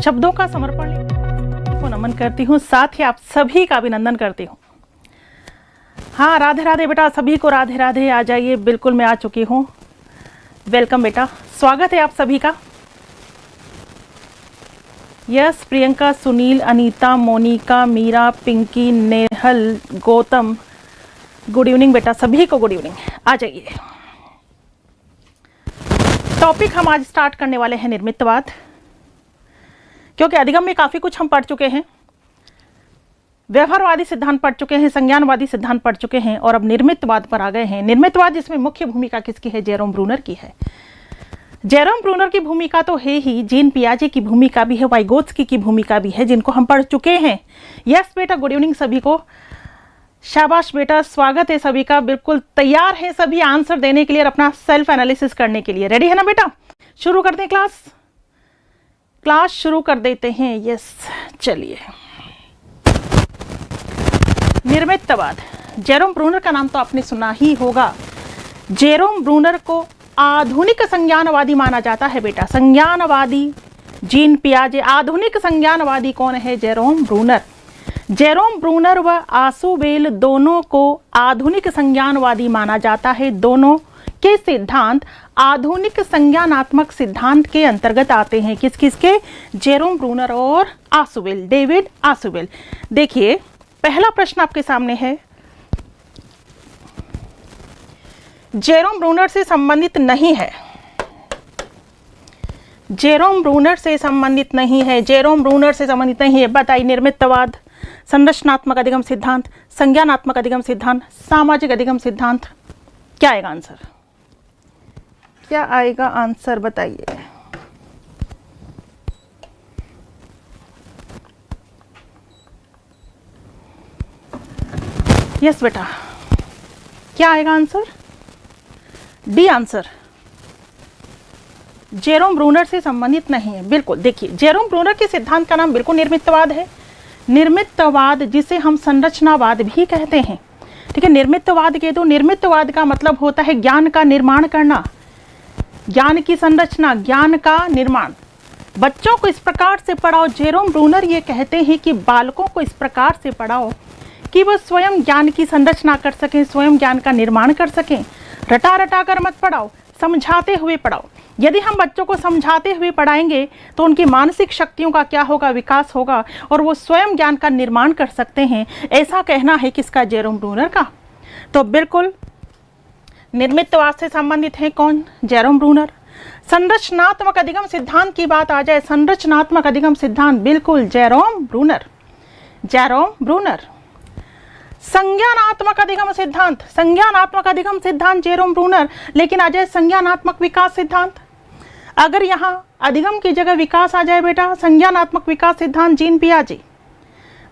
शब्दों का समर्पण को नमन करती हूँ, साथ ही आप सभी का अभिनंदन करती हूँ। हाँ, राधे राधे बेटा, सभी को राधे राधे। आ जाइए, बिल्कुल मैं आ चुकी हूँ। वेलकम बेटा, स्वागत है आप सभी का। Yes, Priyanka, Sunil, Anita, Monika, Meera, Pinky, Nehal, Gautam, good evening बेटा, सभी को गुड इवनिंग। आ जाइए। टॉपिक हम आज स्टार्ट करने वाले हैं निर्मितवाद, क्योंकि अधिगम में काफ़ी कुछ हम पढ़ चुके हैं। व्यवहारवादी सिद्धांत पढ़ चुके हैं, संज्ञानवादी सिद्धांत पढ़ चुके हैं, और अब निर्मितवाद पर आ गए हैं। निर्मितवाद जिसमें मुख्य भूमिका किसकी है? जेरोम ब्रूनर की है। जेरोम ब्रूनर की भूमिका तो है ही, जीन पियाजे की भूमिका भी है, वाइगोत्स्की की भूमिका भी है, जिनको हम पढ़ चुके हैं। यस बेटा, गुड इवनिंग सभी को। शाबाश बेटा, स्वागत है सभी का। बिल्कुल तैयार है सभी आंसर देने के लिए और अपना सेल्फ एनालिसिस करने के लिए। रेडी है ना बेटा? शुरू करते हैं क्लास शुरू कर देते हैं। यस, चलिए। निर्मितवाद, जेरोम ब्रूनर का नाम तो आपने सुना ही होगा। जेरोम ब्रूनर को आधुनिक संज्ञानवादी माना जाता है बेटा। संज्ञानवादी जीन पियाजे, आधुनिक संज्ञानवादी कौन है? Jerome Bruner. जेरोम ब्रूनर व आसुबेल दोनों को आधुनिक संज्ञानवादी माना जाता है। दोनों के सिद्धांत आधुनिक संज्ञानात्मक सिद्धांत के अंतर्गत आते हैं। किस किस के? जेरोम ब्रूनर और आसुबेल, डेविड आसुबेल। देखिए, पहला प्रश्न आपके सामने है, जेरोम ब्रूनर से संबंधित नहीं है। जेरोम ब्रूनर से संबंधित नहीं है, जेरोम ब्रूनर से संबंधित नहीं है। बताइए, निर्मितवाद, संरचनात्मक अधिगम सिद्धांत, संज्ञानात्मक अधिगम सिद्धांत, सामाजिक अधिगम सिद्धांत, क्या आएगा आंसर? क्या आएगा आंसर बताइए। यस बेटा, क्या आएगा answer? D answer. Jerome Bruner से संबंधित नहीं है। बिल्कुल, देखिए, जेरोम ब्रूनर के सिद्धांत का नाम बिल्कुल निर्मितवाद है। निर्मितवाद जिसे हम संरचनावाद भी कहते हैं। ठीक है, निर्मितवाद के तो निर्मितवाद का मतलब होता है ज्ञान का निर्माण करना, ज्ञान की संरचना, ज्ञान का निर्माण। बच्चों को इस प्रकार से पढ़ाओ। जेरोम ब्रूनर ये कहते हैं कि बालकों को इस प्रकार से पढ़ाओ कि वह स्वयं ज्ञान की संरचना कर सकें, स्वयं ज्ञान का निर्माण कर सकें। रटा रटा कर मत पढ़ाओ, समझाते हुए पढ़ाओ। यदि हम बच्चों को समझाते हुए पढ़ाएंगे तो उनकी मानसिक शक्तियों का क्या होगा? विकास होगा, और वो स्वयं ज्ञान का निर्माण कर सकते हैं। ऐसा कहना है किसका? जेरोम ब्रूनर का। तो बिल्कुल निर्मितवाद से संबंधित है कौन? Jerome Bruner. संरचनात्मक अधिगम सिद्धांत की बात आ जाए, संरचनात्मक अधिगम सिद्धांत, बिल्कुल जेरोम ब्रूनर, जेरोम ब्रूनर। संज्ञानात्मक अधिगम सिद्धांत, संज्ञानात्मक अधिगम सिद्धांत जेरोम ब्रूनर। लेकिन आ जाए संज्ञानात्मक विकास सिद्धांत। अगर यहाँ अधिगम की जगह विकास आ जाए बेटा, संज्ञानात्मक विकास सिद्धांत जीन पियाजे।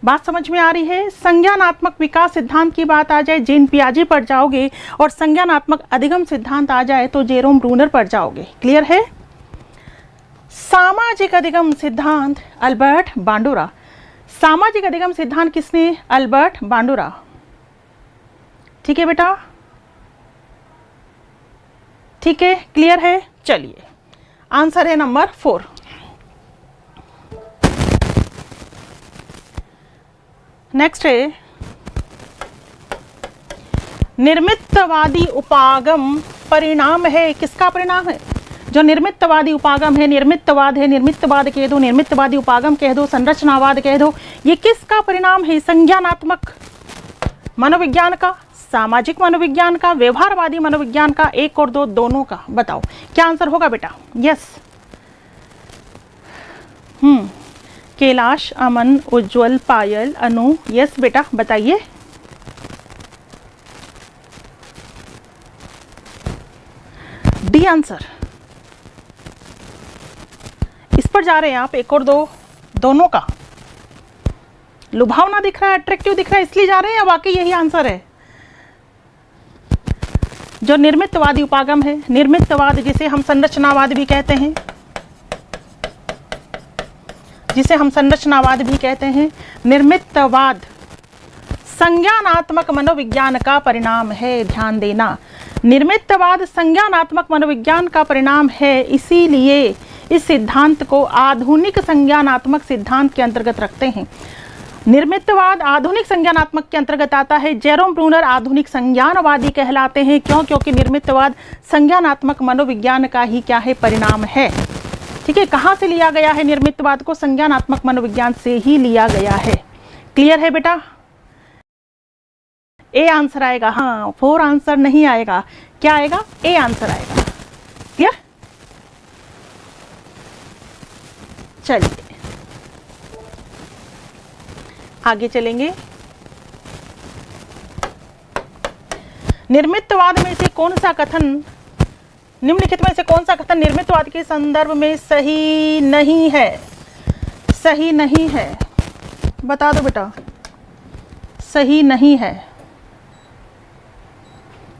बात समझ में आ रही है? संज्ञानात्मक विकास सिद्धांत की बात आ जाए, जीन पियाजे पर जाओगे, और संज्ञानात्मक अधिगम सिद्धांत आ जाए तो जेरोम ब्रूनर पर जाओगे। क्लियर है? सामाजिक अधिगम सिद्धांत, अल्बर्ट बांडुरा। सामाजिक अधिगम सिद्धांत किसने? अल्बर्ट बांडुरा। ठीक है बेटा, ठीक है, क्लियर है? चलिए, आंसर है नंबर 4। नेक्स्ट है निर्मितवादी उपागम परिणाम है। किसका परिणाम है? जो निर्मितवादी उपागम है, निर्मितवाद है, निर्मितवाद कह दो, निर्मितवादी उपागम कह दो, संरचनावाद कह दो, ये किसका परिणाम है? संज्ञानात्मक मनोविज्ञान का, सामाजिक मनोविज्ञान का, व्यवहारवादी मनोविज्ञान का, 1 और 2 दोनों का। बताओ क्या आंसर होगा बेटा? यस, कैलाश, अमन, उज्जवल, पायल, अनु। यस बेटा, बताइए। D answer. इस पर जा रहे हैं आप, 1 और 2 दोनों का। लुभावना दिख रहा है, अट्रैक्टिव दिख रहा है, इसलिए जा रहे हैं, या वाकई यही आंसर है? जो निर्मितवादी उपागम है, निर्मितवाद जिसे हम संरचनावाद भी कहते हैं, जिसे हम संरचनावाद भी कहते हैं, निर्मितवाद संज्ञानात्मक मनोविज्ञान का परिणाम है। ध्यान देना, निर्मितवाद संज्ञानात्मक मनोविज्ञान का परिणाम है। इसीलिए इस सिद्धांत को आधुनिक संज्ञानात्मक सिद्धांत के अंतर्गत रखते हैं। निर्मितवाद आधुनिक संज्ञानात्मक के अंतर्गत आता है। जेरोम ब्रूनर आधुनिक संज्ञानवादी कहलाते हैं। क्यों? क्योंकि निर्मितवाद संज्ञानात्मक मनोविज्ञान का ही क्या है? परिणाम है। ठीक है, कहाँ से लिया गया है निर्मितवाद को? संज्ञानात्मक मनोविज्ञान से ही लिया गया है। क्लियर है बेटा? ए आंसर आएगा। हाँ, 4 आंसर नहीं आएगा, क्या आएगा? ए आंसर आएगा। क्लियर? चलिए आगे चलेंगे। निर्मितवाद में से कौन सा कथन, निम्नलिखित में से कौन सा कथन निर्मितवाद के संदर्भ में सही नहीं है? सही नहीं है, बता दो बेटा। सही नहीं है,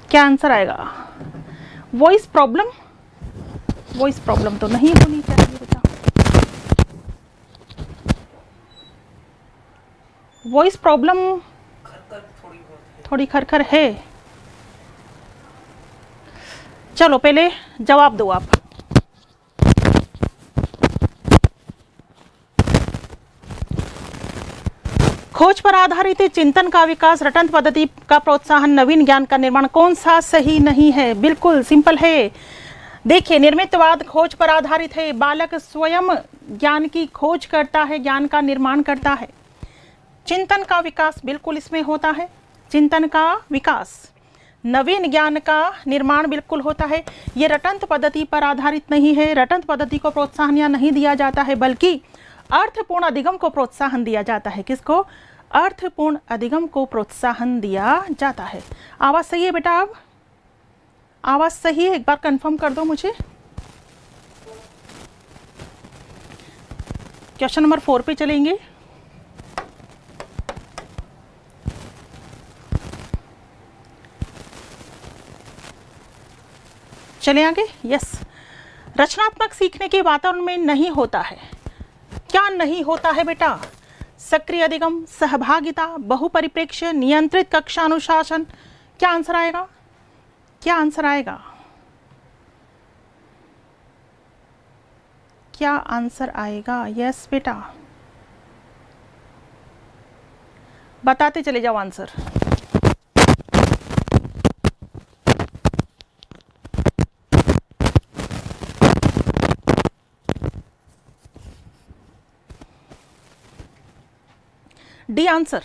क्या आंसर आएगा? Voice problem? वॉइस प्रॉब्लम तो नहीं होनी चाहिए बेटा। वॉइस प्रॉब्लम थोड़ी खरखर है। चलो पहले जवाब दो आप। खोज पर आधारित चिंतन का विकास, रटंत पद्धति का प्रोत्साहन, नवीन ज्ञान का निर्माण, कौन सा सही नहीं है? बिल्कुल सिंपल है। देखिए, निर्मितवाद खोज पर आधारित है। बालक स्वयं ज्ञान की खोज करता है, ज्ञान का निर्माण करता है। चिंतन का विकास बिल्कुल इसमें होता है, चिंतन का विकास। नवीन ज्ञान का निर्माण बिल्कुल होता है। ये रटंत पद्धति पर आधारित नहीं है। रटंत पद्धति को प्रोत्साहन या नहीं दिया जाता है, बल्कि अर्थपूर्ण अधिगम को प्रोत्साहन दिया जाता है। किसको? अर्थपूर्ण अधिगम को प्रोत्साहन दिया जाता है। आवाज सही है बेटा? अब आवाज सही है? एक बार कंफर्म कर दो मुझे। क्वेश्चन नंबर 4 पे चलेंगे। चले आगे। यस, रचनात्मक सीखने के वातावरण में नहीं होता है। क्या नहीं होता है बेटा? सक्रिय अधिगम, सहभागिता, बहुपरिप्रेक्ष्य, नियंत्रित कक्षा अनुशासन। क्या आंसर आएगा? क्या आंसर आएगा? क्या आंसर आएगा? यस बेटा, बताते चले जाओ आंसर। D answer.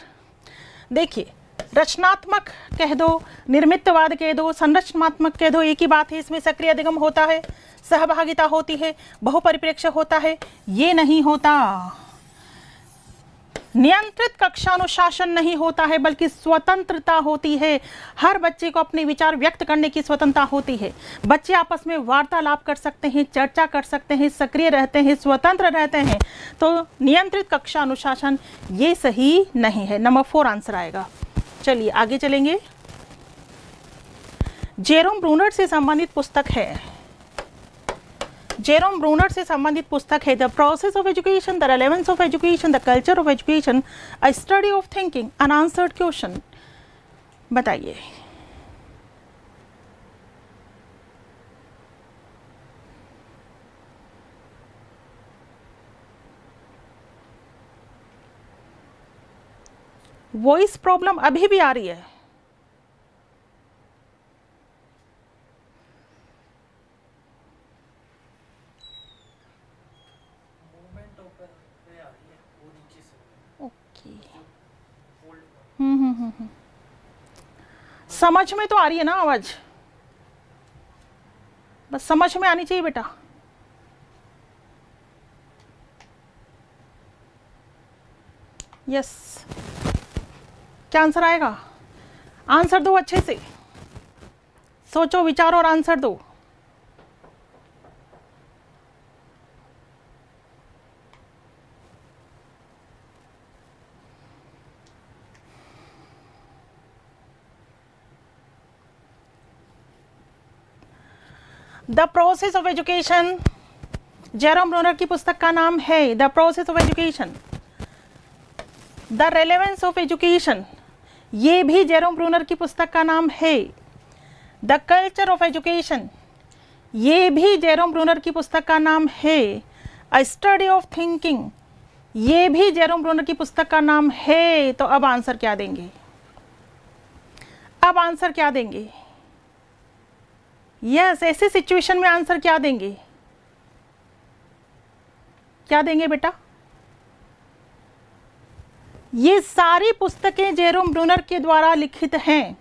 देखिए, रचनात्मक कह दो, निर्मितवाद कह दो, संरचनात्मक कह दो, एक ही बात है। इसमें सक्रिय अधिगम होता है, सहभागिता होती है, बहुपरिप्रेक्ष्य होता है। ये नहीं होता। नियंत्रित कक्षानुशासन नहीं होता है, बल्कि स्वतंत्रता होती है। हर बच्चे को अपने विचार व्यक्त करने की स्वतंत्रता होती है। बच्चे आपस में वार्तालाप कर सकते हैं, चर्चा कर सकते हैं, सक्रिय रहते हैं, स्वतंत्र रहते हैं। तो नियंत्रित कक्षानुशासन ये सही नहीं है। नंबर 4 आंसर आएगा। चलिए आगे चलेंगे। जेरोम ब्रूनर से संबंधित पुस्तक है। जेरोम ब्रूनर से संबंधित पुस्तक है the process of education, the relevance of education, the culture of education, a study of thinking, unanswered question. बताइए। वॉइस प्रॉब्लम अभी भी आ रही है? समझ में तो आ रही है ना आवाज? बस समझ में आनी चाहिए बेटा। यस, क्या आंसर आएगा? आंसर दो, अच्छे से सोचो, विचारो और आंसर दो। The process of education, Jerome Bruner की पुस्तक का नाम है the process of education. The relevance of education, ये भी जेरोम ब्रूनर की पुस्तक का नाम है। द कल्चर ऑफ एजुकेशन, ये भी जेरोम ब्रूनर की पुस्तक का नाम है, अ स्टडी ऑफ थिंकिंग, ये भी जेरोम ब्रूनर की पुस्तक का नाम है। तो अब आंसर क्या देंगे? अब आंसर क्या देंगे? यस, ऐसे सिचुएशन में आंसर क्या देंगे? क्या देंगे बेटा? ये सारी पुस्तकें जेरोम ब्रूनर के द्वारा लिखित हैं।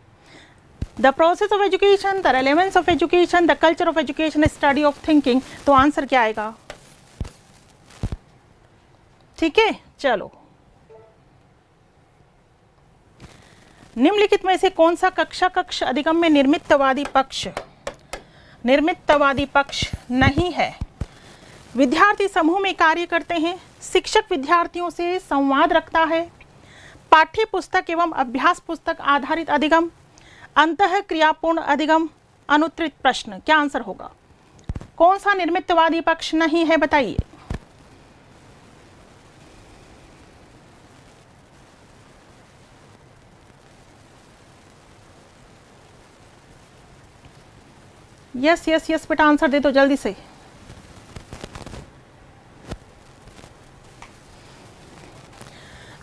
The process of education, the relevance of education, the culture of education, study of thinking. तो आंसर क्या आएगा? ठीक है, चलो। निम्नलिखित में से कौन सा कक्ष अधिगम में निर्मितवादी पक्ष नहीं है? विद्यार्थी समूह में कार्य करते हैं, शिक्षक विद्यार्थियों से संवाद रखता है, पाठ्य पुस्तक एवं अभ्यास पुस्तक आधारित अधिगम, अंतःक्रियापूर्ण अधिगम, अनुत्तरित प्रश्न। क्या आंसर होगा? कौन सा निर्मितवादी पक्ष नहीं है, बताइए। यस यस यस बेटा, आंसर दे दो जल्दी से।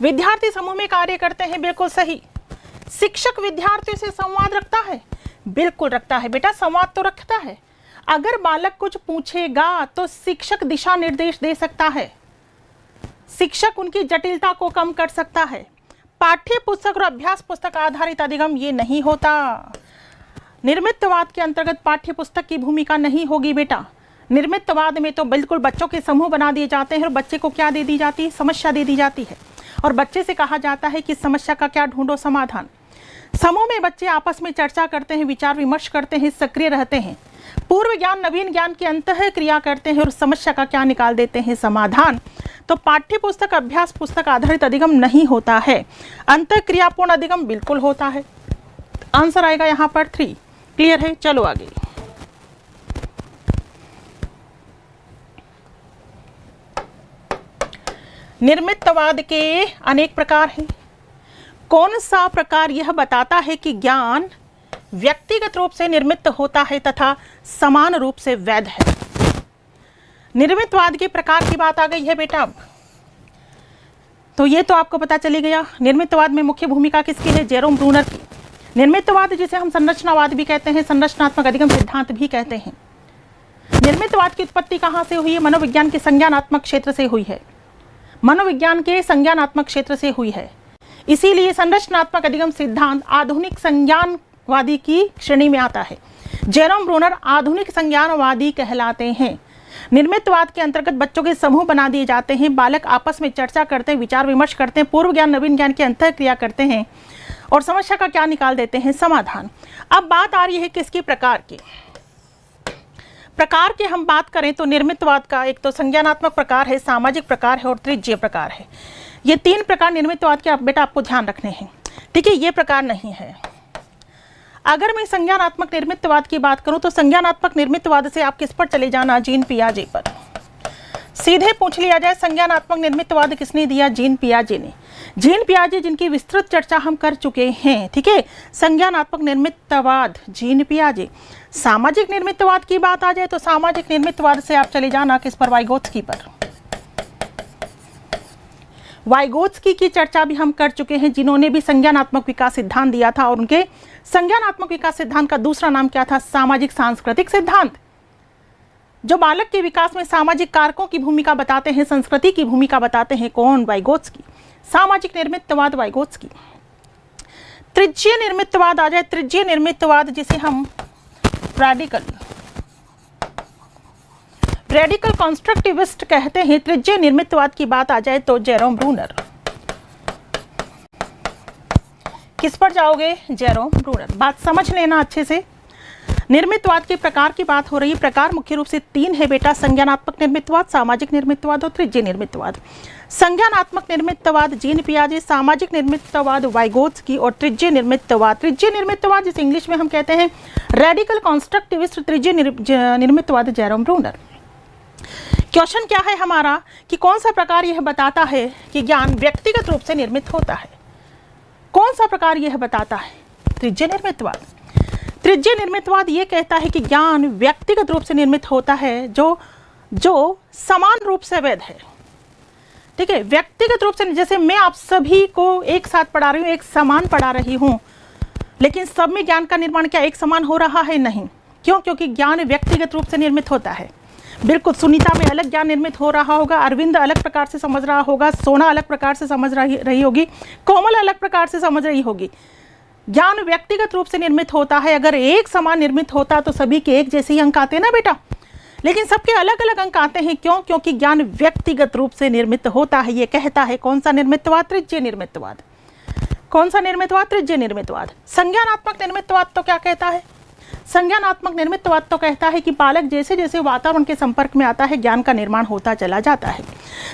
विद्यार्थी समूह में कार्य करते हैं, बिल्कुल सही। शिक्षक विद्यार्थियों से संवाद रखता है, बिल्कुल रखता है बेटा, संवाद तो रखता है। अगर बालक कुछ पूछेगा तो शिक्षक दिशा निर्देश दे सकता है, शिक्षक उनकी जटिलता को कम कर सकता है। पाठ्य पुस्तक और अभ्यास पुस्तक आधारित अधिगम ये नहीं होता। निर्मितवाद के अंतर्गत पाठ्य पुस्तक की भूमिका नहीं होगी बेटा। निर्मितवाद में तो बिल्कुल बच्चों के समूह बना दिए जाते हैं और बच्चे को क्या दे दी जाती है? समस्या दे दी जाती है, और बच्चे से कहा जाता है कि समस्या का क्या ढूंढो समाधान। समूह में बच्चे आपस में चर्चा करते हैं, विचार विमर्श करते हैं, सक्रिय रहते हैं, पूर्व ज्ञान नवीन ज्ञान की अंतः क्रिया करते हैं और समस्या का क्या निकाल देते हैं? समाधान। तो पाठ्य पुस्तक अभ्यास पुस्तक आधारित अधिगम नहीं होता है, अंतः क्रियापूर्ण अधिगम बिल्कुल होता है। आंसर आएगा यहाँ पर 3। क्लियर है? चलो आगे। निर्मितवाद के अनेक प्रकार हैं। कौन सा प्रकार यह बताता है कि ज्ञान व्यक्तिगत रूप से निर्मित होता है तथा समान रूप से वैध है? निर्मितवाद के प्रकार की बात आ गई है बेटा। अब तो ये तो आपको पता चली गया। निर्मितवाद में मुख्य भूमिका किसकी है? जेरोम ब्रूनर की। निर्मितवाद जिसे हम संरचनावाद भी कहते हैं, संरचनात्मक अधिगम सिद्धांत भी कहते हैं। निर्मितवाद की उत्पत्ति कहाँ से हुई है? मनोविज्ञान के संज्ञानात्मक क्षेत्र से हुई है, मनोविज्ञान के संज्ञानात्मक क्षेत्र से हुई है। इसीलिए संरचनात्मक अधिगम सिद्धांत आधुनिक संज्ञानवादी की श्रेणी में आता है। जेरोम ब्रूनर आधुनिक संज्ञानवादी कहलाते हैं। निर्मितवाद के अंतर्गत बच्चों के समूह बना दिए जाते हैं, बालक आपस में चर्चा करते हैं, विचार विमर्श करते हैं, पूर्व ज्ञान नवीन ज्ञान की अंतः क्रिया करते हैं और समस्या का क्या निकाल देते हैं? समाधान। अब बात आ रही है किसकी? प्रकार की। प्रकार की हम बात करें तो निर्मितवाद का एक तो संज्ञानात्मक प्रकार है, सामाजिक प्रकार है और त्रिज्यीय प्रकार है। ये 3 प्रकार निर्मितवाद के बेटा आपको ध्यान रखने हैं, ठीक है? ये प्रकार नहीं है। अगर मैं संज्ञानात्मक निर्मितवाद की बात करूं तो संज्ञानात्मक निर्मितवाद से आप किस पर चले जाना? जीन पियाजे पर। सीधे पूछ लिया जाए संज्ञानात्मक निर्मितवाद किसने दिया? जीन पियाजे ने। जीन पियाजे जिनकी विस्तृत चर्चा हम कर चुके हैं, ठीक है? संज्ञानात्मक निर्मितवाद, जीन पियाजे। सामाजिक निर्मितवाद की बात आ जाए तो सामाजिक निर्मितवाद से आप चले जाना किस पर? वाइगोत्स्की पर। वाइगोत्स्की की चर्चा भी हम कर चुके हैं, जिन्होंने भी संज्ञानात्मक विकास सिद्धांत दिया था और उनके संज्ञानात्मक विकास सिद्धांत का दूसरा नाम क्या था? सामाजिक सांस्कृतिक सिद्धांत। जो बालक के विकास में सामाजिक कारकों की भूमिका बताते हैं, संस्कृति की भूमिका बताते हैं, कौन? वाइगोत्स्की। सामाजिक निर्मितवाद वाइगोत्स्की। त्रिज्यीय निर्मितवाद आ जाए, त्रिज्यीय निर्मितवाद जिसे हम रेडिकल कॉन्स्ट्रक्टिविस्ट कहते हैं। त्रिज्यीय निर्मितवाद की बात आ जाए तो जेरोम ब्रूनर। किस पर जाओगे? Jerome Bruner. बात समझ लेना अच्छे से। निर्मितवाद के प्रकार की बात हो रही है। प्रकार मुख्य रूप से 3 है बेटा, संज्ञानात्मक निर्मितवाद, सामाजिक निर्मितवाद और त्रिज्यीय निर्मितवाद। संज्ञानात्मक निर्मितवाद जीन पियाजे, सामाजिक निर्मितवाद वाइगोत्स्की और त्रिज्यीय निर्मितवाद जिसे इंग्लिश में हम कहते हैं रेडिकल कॉन्स्ट्रक्टिविस्ट, त्रिज्यीय निर्मितवाद जेरोम ब्रूनर। क्वेश्चन क्या है हमारा कि कौन सा प्रकार यह बताता है कि ज्ञान व्यक्तिगत रूप से निर्मित होता है? कौन सा प्रकार यह बताता है? त्रिज्यीय निर्मितवाद। तृतीय निर्मितवाद ये कहता है कि ज्ञान व्यक्तिगत रूप से निर्मित होता है जो समान रूप से वैध है। ठीक है, व्यक्तिगत रूप से, जैसे मैं आप सभी को एक साथ पढ़ा रही हूँ, एक समान पढ़ा रही हूँ, लेकिन सब में ज्ञान का निर्माण क्या एक समान हो रहा है? नहीं। क्यों? क्योंकि ज्ञान व्यक्तिगत रूप से निर्मित होता है। बिल्कुल, सुनीता में अलग ज्ञान निर्मित हो रहा होगा, अरविंद अलग प्रकार से समझ रहा होगा, सोना अलग प्रकार से समझ रही होगी, कोमल अलग प्रकार से समझ रही होगी। ज्ञान व्यक्तिगत रूप से निर्मित होता है। अगर एक समान निर्मित होता तो सभी के एक जैसे ही अंक आते ना बेटा, लेकिन सबके अलग अलग अंक आते हैं। क्यों? क्योंकि ज्ञान व्यक्तिगत रूप से निर्मित होता है। ये कहता है कौन सा निर्मितवाद? तृतीय निर्मितवाद। कौन सा निर्मितवाद? तृतीय निर्मितवाद। संज्ञानात्मक निर्मितवाद तो क्या कहता है? संज्ञानात्मक निर्मितवाद तो कहता है कि बालक जैसे जैसे वातावरण के संपर्क में आता है ज्ञान का निर्माण होता चला जाता है।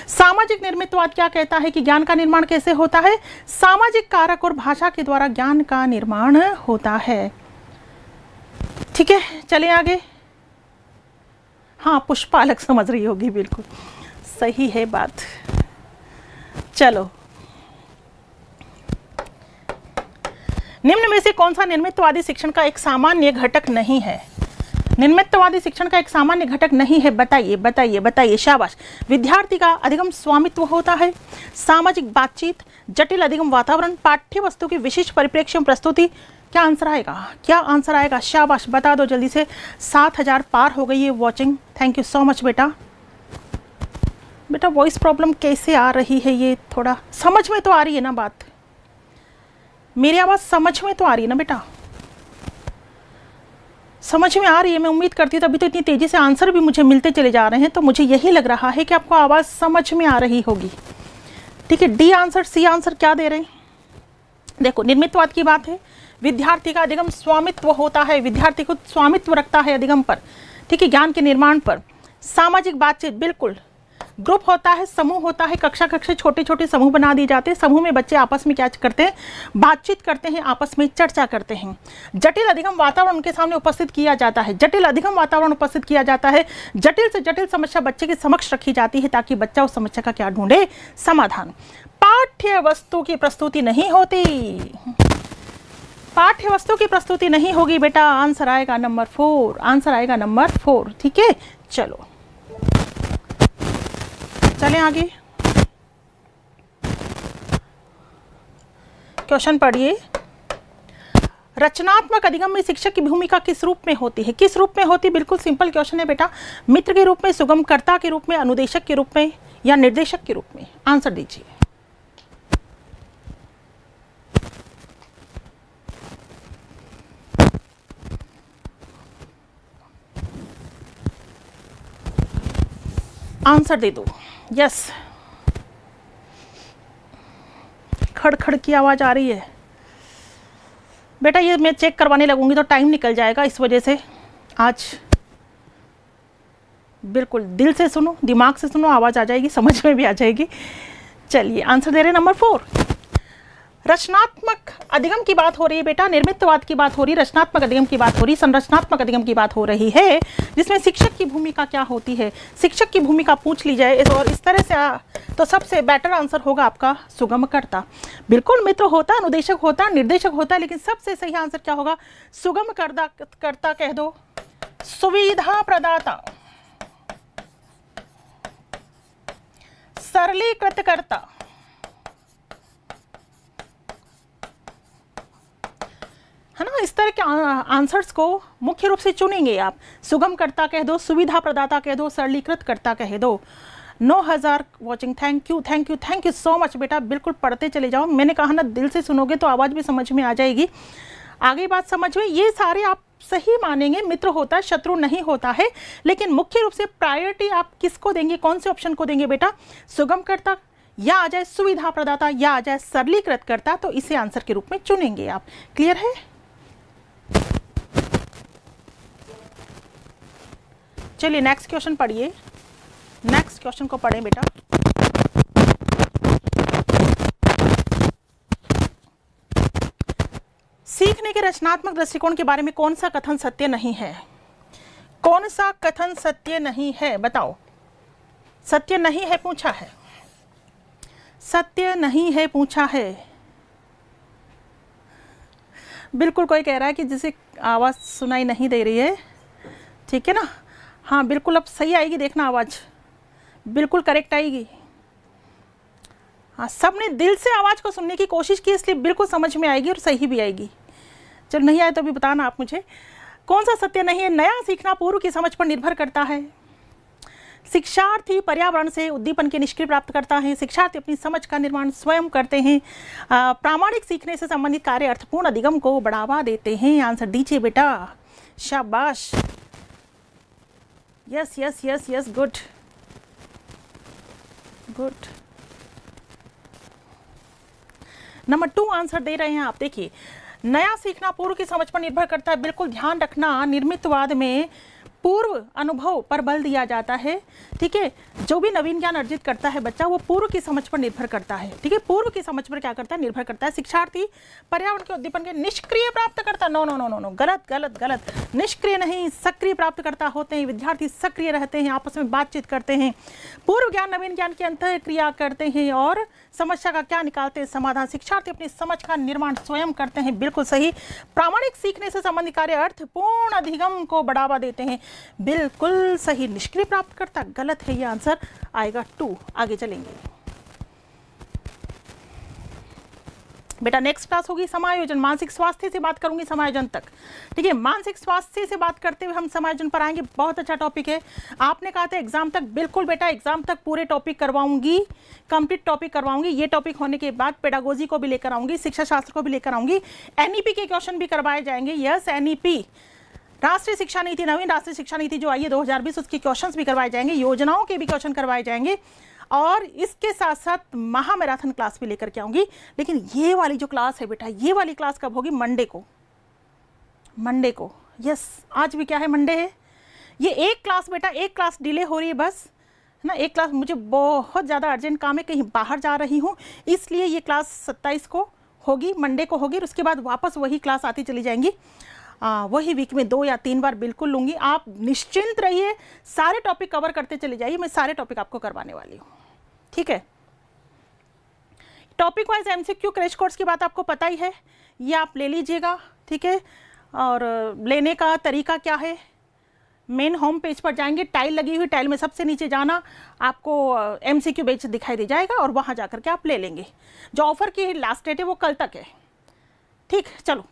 सामाजिक निर्मितवाद क्या कहता है कि ज्ञान का निर्माण कैसे होता है? सामाजिक कारक और भाषा के द्वारा ज्ञान का निर्माण होता है। ठीक है, चलिए आगे। हाँ, पुष्पा अलग समझ रही होगी, बिल्कुल सही है बात। चलो, निम्न में से कौन सा निर्मितवादी शिक्षण का एक सामान्य घटक नहीं है? निर्मितवादी शिक्षण का एक सामान्य घटक नहीं है, बताइए बताइए बताइए। शाबाश। विद्यार्थी का अधिगम स्वामित्व होता है, सामाजिक बातचीत, जटिल अधिगम वातावरण, पाठ्य वस्तु की विशिष्ट परिप्रेक्ष्य में प्रस्तुति। क्या आंसर आएगा? क्या आंसर आएगा? शाबाश, बता दो जल्दी से। 7000 पार हो गई है watching. Thank you so much बेटा। बेटा वॉइस प्रॉब्लम कैसे आ रही है? ये थोड़ा समझ में तो आ रही है ना बात? मेरी आवाज़ समझ में तो आ रही है ना बेटा? समझ में आ रही है? मैं उम्मीद करती थी, अभी तो इतनी तेज़ी से आंसर भी मुझे मिलते चले जा रहे हैं, तो मुझे यही लग रहा है कि आपको आवाज़ समझ में आ रही होगी। ठीक है, डी आंसर, सी आंसर क्या दे रहे हैं? देखो, निर्मितवाद की बात है, विद्यार्थी का अधिगम स्वामित्व होता है, विद्यार्थी खुद स्वामित्व रखता है अधिगम पर, ठीक है, ज्ञान के निर्माण पर। सामाजिक बातचीत, बिल्कुल, ग्रुप होता है, समूह होता है, कक्षा कक्षा छोटे छोटे समूह बना दिए जाते हैं। समूह में बच्चे आपस में क्या करते हैं? बातचीत करते हैं, आपस में चर्चा करते हैं। जटिल अधिगम वातावरण उनके सामने उपस्थित किया जाता है, जटिल अधिगम वातावरण उपस्थित किया जाता है। जटिल से जटिल समस्या बच्चे के समक्ष रखी जाती है ताकि बच्चा उस समस्या का क्या ढूंढे? समाधान। पाठ्य वस्तु की प्रस्तुति नहीं होती, पाठ्य वस्तु की प्रस्तुति नहीं होगी बेटा। आंसर आएगा नंबर 4, आंसर आएगा नंबर 4। ठीक है, चलो चलें आगे। क्वेश्चन पढ़िए। रचनात्मक अधिगम में शिक्षक की भूमिका किस रूप में होती है? किस रूप में होती? बिल्कुल सिंपल क्वेश्चन है बेटा। मित्र के रूप में, सुगमकर्ता के रूप में, अनुदेशक के रूप में या निर्देशक के रूप में? आंसर दीजिए। आंसर दे दो। यस, खड़खड़ की आवाज़ आ रही है बेटा। ये मैं चेक करवाने लगूंगी तो टाइम निकल जाएगा, इस वजह से आज बिल्कुल दिल से सुनो, दिमाग से सुनो, आवाज़ आ जाएगी, समझ में भी आ जाएगी। चलिए आंसर दे रहे हैं नंबर 4। रचनात्मक अधिगम की बात हो रही है बेटा, निर्मितवाद की बात हो रही है, रचनात्मक अधिगम की बात हो रही, संरचनात्मक अधिगम की बात हो रही है, जिसमें शिक्षक की भूमिका क्या होती है। शिक्षक की भूमिका पूछ ली जाए और इस तरह से तो सबसे बेटर आंसर होगा आपका सुगमकर्ता। बिल्कुल, मित्र होता, अनुदेशक होता, निर्देशक होता, लेकिन सबसे सही आंसर क्या होगा? सुगमकर्ता कह दो, सुविधा प्रदाता, सरलीकृत करता, है ना। इस तरह के आंसर्स को मुख्य रूप से चुनेंगे आप। सुगमकर्ता कह दो, सुविधा प्रदाता कह दो, सरलीकृत करता कह दो। 9000 watching, thank you thank you thank you so much बेटा। बिल्कुल पढ़ते चले जाओ। मैंने कहा ना, दिल से सुनोगे तो आवाज़ भी समझ में आ जाएगी। आगे बात समझ में, ये सारे आप सही मानेंगे। मित्र होता है, शत्रु नहीं होता है, लेकिन मुख्य रूप से प्रायोरिटी आप किसको देंगे? कौन से ऑप्शन को देंगे बेटा? सुगमकर्ता, या आ जाए सुविधा प्रदाता, या आ जाए सरलीकृत करता, तो इसे आंसर के रूप में चुनेंगे आप। क्लियर है? चलिए नेक्स्ट क्वेश्चन पढ़िए। नेक्स्ट क्वेश्चन को पढ़ें बेटा। सीखने के रचनात्मक दृष्टिकोण के बारे में कौन सा कथन सत्य नहीं है? कौन सा कथन सत्य नहीं है? बताओ। सत्य नहीं है पूछा है, सत्य नहीं है पूछा है। बिल्कुल कोई कह रहा है कि जिसे आवाज़ सुनाई नहीं दे रही है, ठीक है ना। हाँ बिल्कुल, अब सही आएगी, देखना आवाज़ बिल्कुल करेक्ट आएगी। हाँ, सबने दिल से आवाज़ को सुनने की कोशिश की, इसलिए बिल्कुल समझ में आएगी और सही भी आएगी। चलो नहीं आए तो भी बताना आप मुझे। कौन सा सत्य नहीं है? नया सीखना पूर्व की समझ पर निर्भर करता है। शिक्षार्थी पर्यावरण से उद्दीपन के निष्क्रिय प्राप्त करता है। शिक्षार्थी अपनी समझ का निर्माण स्वयं करते हैं। प्रामाणिक सीखने से संबंधित कार्य अर्थपूर्ण अधिगम को बढ़ावा देते हैं। आंसर दीजिए बेटा, शाबाश। Yes yes yes yes, good good. Number 2 answer दे रहे हैं आप। देखिए, नया सीखना पूर्व की समझ पर निर्भर करता है। बिल्कुल ध्यान रखना, निर्मितवाद में पूर्व अनुभव पर बल दिया जाता है। ठीक है, जो भी नवीन ज्ञान अर्जित करता है बच्चा, वो पूर्व की समझ पर निर्भर करता है। ठीक है, पूर्व की समझ पर क्या करता है? निर्भर करता है। शिक्षार्थी पर्यावरण के उद्दीपन के निष्क्रिय प्राप्त करता, no no no no no, गलत गलत गलत। निष्क्रिय नहीं, सक्रिय प्राप्त करता होते हैं। विद्यार्थी सक्रिय रहते हैं, आपस में बातचीत करते हैं। पूर्व ज्ञान नवीन ज्ञान की अंतः क्रिया करते हैं और समस्या का क्या निकालते हैं? समाधान। शिक्षार्थी अपनी समझ का निर्माण स्वयं करते हैं, बिल्कुल सही। प्रामाणिक सीखने से संबंधित कार्य अर्थपूर्ण अधिगम को बढ़ावा देते हैं, बिल्कुल सही। निष्क्रिय प्राप्त करता, गलत है, ये आंसर आएगा 2। आगे चलेंगे बेटा। नेक्स्ट क्लास होगी समायोजन। मानसिक स्वास्थ्य से बात करूंगी समायोजन तक। ठीक है, मानसिक स्वास्थ्य से बात करते हुए हम समायोजन पर आएंगे। बहुत अच्छा टॉपिक है। आपने कहा था एग्जाम तक, बिल्कुल बेटा एग्जाम तक पूरे टॉपिक करवाऊंगी, कंप्लीट टॉपिक करवाऊंगी। ये टॉपिक होने के बाद पेडागोजी को भी लेकर आऊंगी, शिक्षा शास्त्र को भी लेकर आऊंगी, एनईपी के क्वेश्चन भी करवाए जाएंगे। यस, एनईपी राष्ट्रीय शिक्षा नीति, नवीन राष्ट्रीय शिक्षा नीति जो आई है 2020, उसके क्वेश्चंस भी करवाए जाएंगे, योजनाओं के भी क्वेश्चन करवाए जाएंगे, और इसके साथ साथ महामैराथन क्लास भी लेकर के आऊंगी। लेकिन ये वाली जो क्लास है बेटा, ये वाली क्लास कब होगी? मंडे को, मंडे को। यस, आज भी क्या है? मंडे है। ये एक क्लास बेटा, एक क्लास डिले हो रही है बस, है ना। एक क्लास, मुझे बहुत ज़्यादा अर्जेंट काम है, कहीं बाहर जा रही हूँ, इसलिए ये क्लास 27 को होगी, मंडे को होगी। और उसके बाद वापस वही क्लास आती चली जाएंगी। वही वीक में 2 या 3 बार बिल्कुल लूँगी। आप निश्चिंत रहिए, सारे टॉपिक कवर करते चले जाइए, मैं सारे टॉपिक आपको करवाने वाली हूँ। ठीक है, topic wise MCQ crash course की बात आपको पता ही है, ये आप ले लीजिएगा। ठीक है, और लेने का तरीका क्या है? मेन होम पेज पर जाएंगे, टाइल लगी हुई, टाइल में सबसे नीचे जाना, आपको एमसीक्यू पेज दिखाई दे जाएगा और वहाँ जाकर के आप ले लेंगे। जो ऑफर की लास्ट डेट है वो कल तक है। ठीक, चलो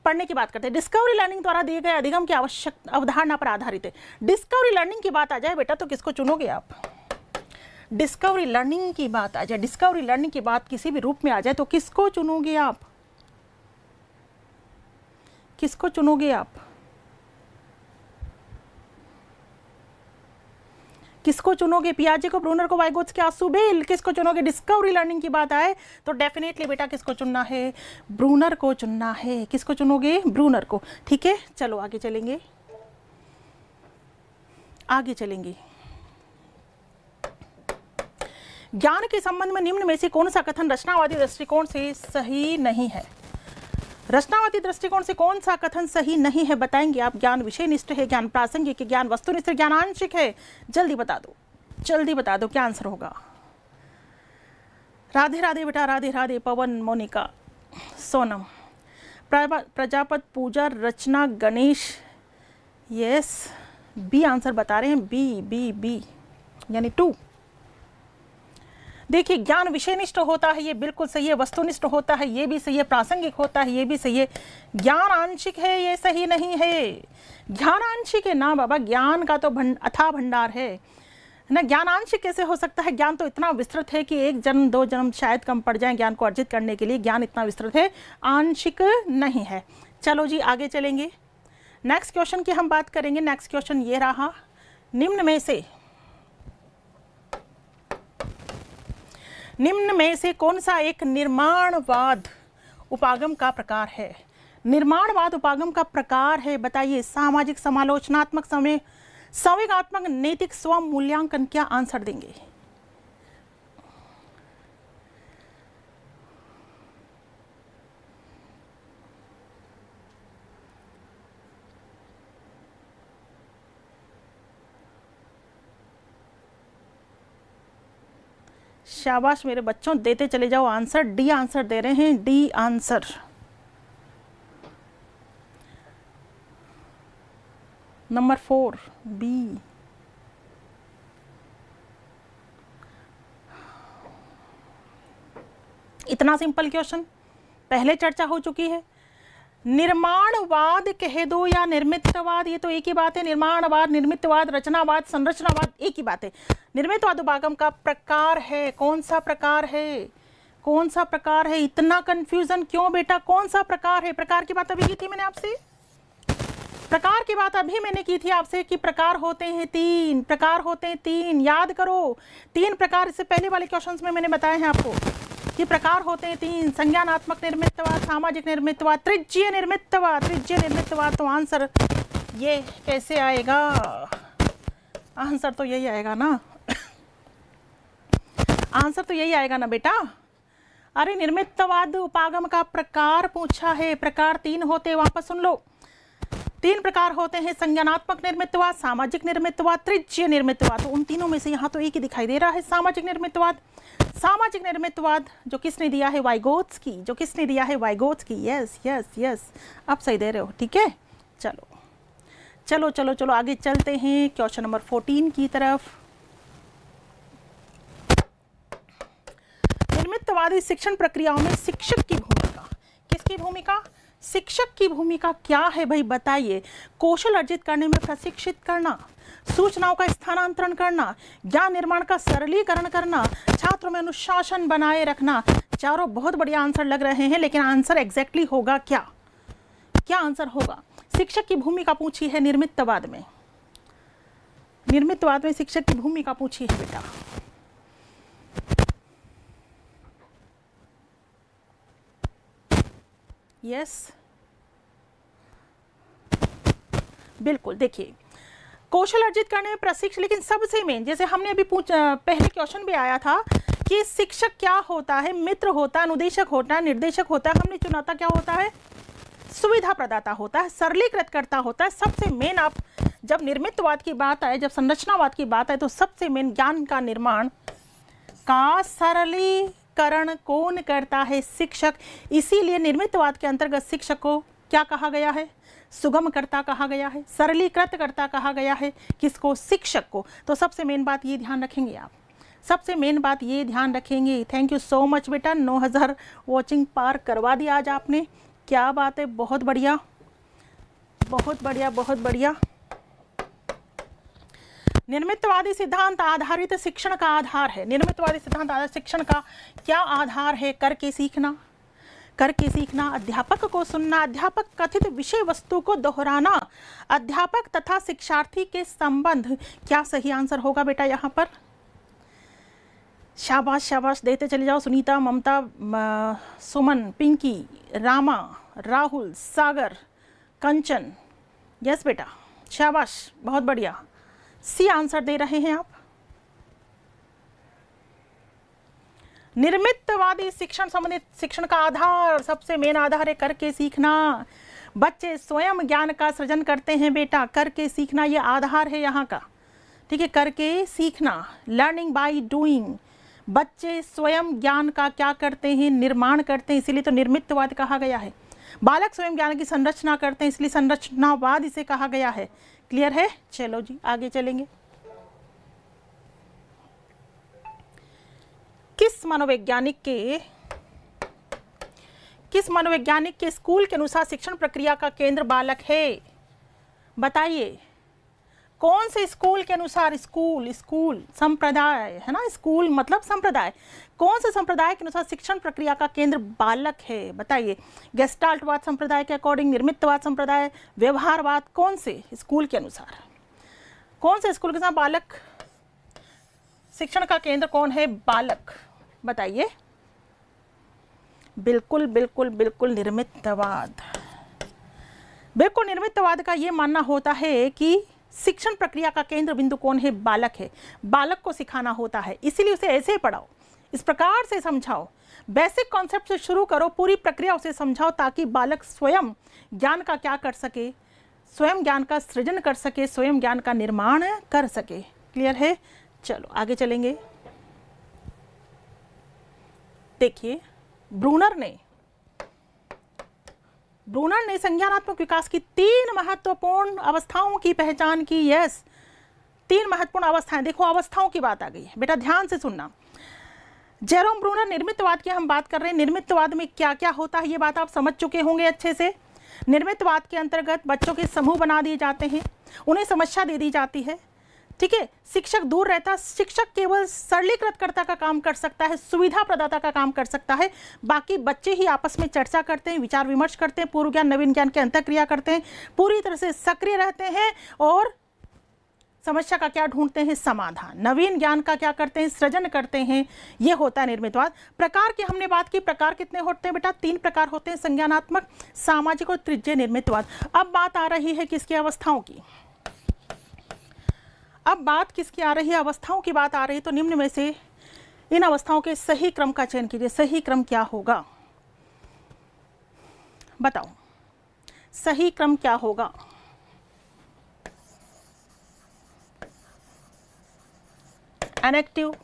पढ़ने की बात करते हैं। डिस्कवरी लर्निंग द्वारा दिए गए अधिगम की आवश्यक अवधारणा पर आधारित है। डिस्कवरी लर्निंग की बात आ जाए बेटा तो किसको चुनोगे आप? डिस्कवरी लर्निंग की बात आ जाए, डिस्कवरी लर्निंग की बात किसी भी रूप में आ जाए तो किसको चुनोगे आप? किसको चुनोगे आप? किसको चुनोगे? पियाजे को, ब्रूनर को, वाइगोत्स्की, आसुबेल, किसको चुनोगे? डिस्कवरी लर्निंग की बात आए तो डेफिनेटली बेटा किसको चुनना है? ब्रूनर को चुनना है। किसको चुनोगे? ब्रूनर को। ठीक है, चलो आगे चलेंगे, आगे चलेंगे। ज्ञान के संबंध में निम्न में से कौन सा कथन रचनावादी दृष्टिकोण से सही नहीं है? रचनावादी दृष्टिकोण से कौन सा कथन सही नहीं है बताएंगे आप? ज्ञान विषयनिष्ठ है, ज्ञान प्रासंगिक है, ज्ञान वस्तुनिष्ठ है, ज्ञान आंशिक है। जल्दी बता दो, जल्दी बता दो क्या आंसर होगा। राधे राधे बेटा, राधे राधे। पवन, मोनिका, सोनम, प्रजापत, पूजा, रचना, गणेश। यस, बी आंसर बता रहे हैं, बी बी बी यानी 2। देखिए, ज्ञान विषयनिष्ठ होता है, ये बिल्कुल सही है। वस्तुनिष्ठ होता है, ये भी सही है। प्रासंगिक होता है, ये भी सही है। ज्ञान आंशिक है, ये सही नहीं है। ज्ञान आंशिक है ना बाबा, ज्ञान का तो अथाह भंडार है ना। ज्ञान आंशिक कैसे हो सकता है? ज्ञान तो इतना विस्तृत है कि 1 जन्म 2 जन्म शायद कम पड़ जाए ज्ञान को अर्जित करने के लिए। ज्ञान इतना विस्तृत है, आंशिक नहीं है। चलो जी आगे चलेंगे, नेक्स्ट क्वेश्चन की हम बात करेंगे। नेक्स्ट क्वेश्चन ये रहा, निम्न में से कौन सा एक निर्माणवाद उपागम का प्रकार है? निर्माणवाद उपागम का प्रकार है, बताइए। सामाजिक, समालोचनात्मक, संवेगात्मक, नैतिक, स्व मूल्यांकन। क्या आंसर देंगे? शाबाश मेरे बच्चों, देते चले जाओ आंसर। डी आंसर दे रहे हैं, डी आंसर। Number 4 B. इतना सिंपल क्वेश्चन पहले चर्चा हो चुकी है। निर्माणवाद कह दो या निर्मितवाद, ये तो एक ही बात है। निर्माणवाद, निर्मितवाद, रचनावाद, संरचनावाद एक ही बात है। निर्मितवाद उपागम का प्रकार है, कौन सा प्रकार है, कौन सा प्रकार है? इतना कंफ्यूजन क्यों बेटा, कौन सा प्रकार है? प्रकार की बात अभी की थी मैंने आपसे, प्रकार की बात अभी मैंने की थी आपसे कि प्रकार होते हैं 3, प्रकार होते हैं 3, याद करो 3 प्रकार। इससे पहले वाले क्वेश्चंस में मैंने बताए हैं आपको कि प्रकार होते हैं 3, संज्ञानात्मक निर्मितवाद, सामाजिक निर्मितवाद, त्रिज्यीय निर्मितवाद। त्रिज्यीय निर्मितवाद तो आंसर ये कैसे आएगा? आंसर तो यही आएगा ना, आंसर तो यही आएगा ना बेटा। अरे निर्मितवाद उपागम का प्रकार पूछा है, प्रकार 3 होते, वापस सुन लो। 3 प्रकार होते हैं, संज्ञानात्मक निर्मितवाद, सामाजिक निर्मितवाद, त्रिज्यीय निर्मितवाद। तो उन तीनों में से यहाँ तो एक ही दिखाई दे रहा है, सामाजिक निर्मितवाद। सामाजिक निर्मितवाद जो किसने दिया है? वाइगोत्स्की। जो किसने दिया है? वाइगोत्स्की। यस यस यस, अब सही दे रहे हो, ठीक है। चलो चलो चलो चलो आगे चलते हैं क्वेश्चन नंबर 14 की तरफ। निर्मितवादी शिक्षण प्रक्रियाओं में शिक्षक की भूमिका, किसकी भूमिका? शिक्षक की भूमिका क्या है भाई बताइए? कौशल अर्जित करने में प्रशिक्षित करना, सूचनाओं का स्थानांतरण करना, ज्ञान निर्माण का सरलीकरण करना, छात्रों में अनुशासन बनाए रखना। चारों बहुत बढ़िया आंसर लग रहे हैं, लेकिन आंसर एग्जैक्टली होगा क्या? क्या आंसर होगा? शिक्षक की भूमिका पूछी है निर्मितवाद में, निर्मितवाद में शिक्षक की भूमिका पूछी है बेटा। यस बिल्कुल, देखिए कौशल अर्जित करने में प्रशिक्षण, लेकिन सबसे मेन जैसे हमने अभी पहले क्वेश्चन भी आया था कि शिक्षक क्या होता है? मित्र होता है, अनुदेशक होता है, निर्देशक होता है। हमने चुना था क्या होता है? सुविधा प्रदाता होता है, सरलीकृत करता होता है। सबसे मेन आप जब निर्मितवाद की बात आए, जब संरचनावाद की बात आए, तो सबसे मेन ज्ञान का निर्माण का सरलीकरण कौन करता है? शिक्षक। इसीलिए निर्मितवाद के अंतर्गत शिक्षक को क्या कहा गया है? सुगमकर्ता कहा गया है, सरलीकृत करता कहा गया है। किसको? शिक्षक को। तो सबसे मेन बात ये ध्यान रखेंगे आप, सबसे मेन बात ये ध्यान रखेंगे। थैंक यू सो मच बेटा, 9000 वॉचिंग पार करवा दिया आज आपने, क्या बात है, बहुत बढ़िया बहुत बढ़िया बहुत बढ़िया। निर्मितवादी सिद्धांत आधारित शिक्षण का आधार है। निर्मितवादी सिद्धांत आधारित शिक्षण का क्या आधार है? करके सीखना, करके सीखना, अध्यापक को सुनना, अध्यापक कथित विषय वस्तु को दोहराना, अध्यापक तथा शिक्षार्थी के संबंध। क्या सही आंसर होगा बेटा यहाँ पर? शाबाश शाबाश देते चले जाओ। सुनीता, ममता, सुमन, पिंकी, रामा, राहुल, सागर, कंचन। यस बेटा, शाबाश, बहुत बढ़िया। सी आंसर दे रहे हैं आप। निर्मितवादी शिक्षण संबंधित शिक्षण का आधार, सबसे मेन आधार है करके सीखना। बच्चे स्वयं ज्ञान का सृजन करते हैं बेटा, करके सीखना ये आधार है यहाँ का, ठीक है। करके सीखना, लर्निंग बाय डूइंग। बच्चे स्वयं ज्ञान का क्या करते हैं? निर्माण करते हैं, इसीलिए तो निर्मितवाद कहा गया है। बालक स्वयं ज्ञान की संरचना करते हैं, इसलिए संरचनावाद इसे कहा गया है। क्लियर है? चलो जी आगे चलेंगे। किस मनोवैज्ञानिक के स्कूल के अनुसार शिक्षण प्रक्रिया का केंद्र बालक है? बताइए कौन से स्कूल के अनुसार? स्कूल संप्रदाय है ना, स्कूल मतलब संप्रदाय। कौन से संप्रदाय के अनुसार शिक्षण प्रक्रिया का केंद्र बालक है? बताइए। गेस्टाल्टवाद संप्रदाय के अकॉर्डिंग, निर्मितवाद संप्रदाय, व्यवहारवाद, कौन से स्कूल के अनुसार? कौन से स्कूल के साथ बालक शिक्षण का केंद्र कौन है? बालक। बताइए। बिल्कुल बिल्कुल बिल्कुल निर्मितवाद। बिल्कुल निर्मितवाद का ये मानना होता है कि शिक्षण प्रक्रिया का केंद्र बिंदु कौन है? बालक है। बालक को सिखाना होता है, इसीलिए उसे ऐसे पढ़ाओ, इस प्रकार से समझाओ। बेसिक कॉन्सेप्ट से शुरू करो, पूरी प्रक्रिया उसे समझाओ, ताकि बालक स्वयं ज्ञान का क्या कर सके? स्वयं ज्ञान का सृजन कर सके, स्वयं ज्ञान का निर्माण कर सके। क्लियर है? चलो आगे चलेंगे। देखिए ब्रूनर ने ब्रूनर ने संज्ञानात्मक विकास की 3 महत्वपूर्ण अवस्थाओं की पहचान की। यस, 3 महत्वपूर्ण अवस्थाएं। देखो अवस्थाओं की बात आ गई है, बेटा ध्यान से सुनना। जेरोम ब्रूनर, निर्मितवाद की हम बात कर रहे हैं। निर्मितवाद में क्या क्या होता है ये बात आप समझ चुके होंगे अच्छे से। निर्मितवाद के अंतर्गत बच्चों के समूह बना दिए जाते हैं, उन्हें समस्या दे दी जाती है, ठीक है। शिक्षक दूर रहता, शिक्षक केवल सरलीकृतकर्ता का काम कर सकता है, सुविधा प्रदाता का काम कर सकता है। बाकी बच्चे ही आपस में चर्चा करते हैं, विचार विमर्श करते हैं, पूर्व ज्ञान नवीन ज्ञान के अंतःक्रिया करते हैं, पूरी तरह से सक्रिय रहते हैं और समस्या का क्या ढूंढते हैं, समाधान। नवीन ज्ञान का क्या करते हैं, सृजन करते हैं। ये होता है निर्मितवाद। प्रकार की हमने बात की, प्रकार कितने होते हैं बेटा, 3 प्रकार होते हैं, संज्ञानात्मक, सामाजिक और तृतीय निर्मितवाद। अब बात आ रही है किसकी, अवस्थाओं की। अब बात किसकी आ रही है, अवस्थाओं की बात आ रही है। तो निम्न में से इन अवस्थाओं के सही क्रम का चयन कीजिए। सही क्रम क्या होगा, बताओ सही क्रम क्या होगा। एनेक्टिव,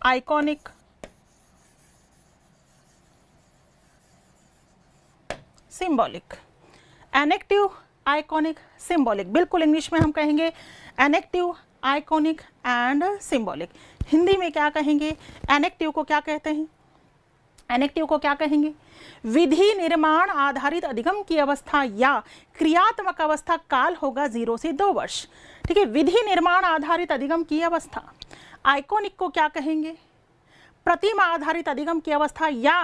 आइकॉनिक, सिंबॉलिक। एनेक्टिव, आइकॉनिक, सिंबॉलिक, बिल्कुल इंग्लिश में हम कहेंगे एनेक्टिव, आइकॉनिक एंड सिंबॉलिक। हिंदी में क्या कहेंगे, एनेक्टिव को क्या कहते हैं, एनेक्टिव को क्या कहेंगे, विधि निर्माण आधारित अधिगम की अवस्था या क्रियात्मक अवस्था। काल होगा 0 से 2 वर्ष, ठीक है। विधि निर्माण आधारित अधिगम की अवस्था। आइकॉनिक को क्या कहेंगे, प्रतिमा आधारित अधिगम की अवस्था या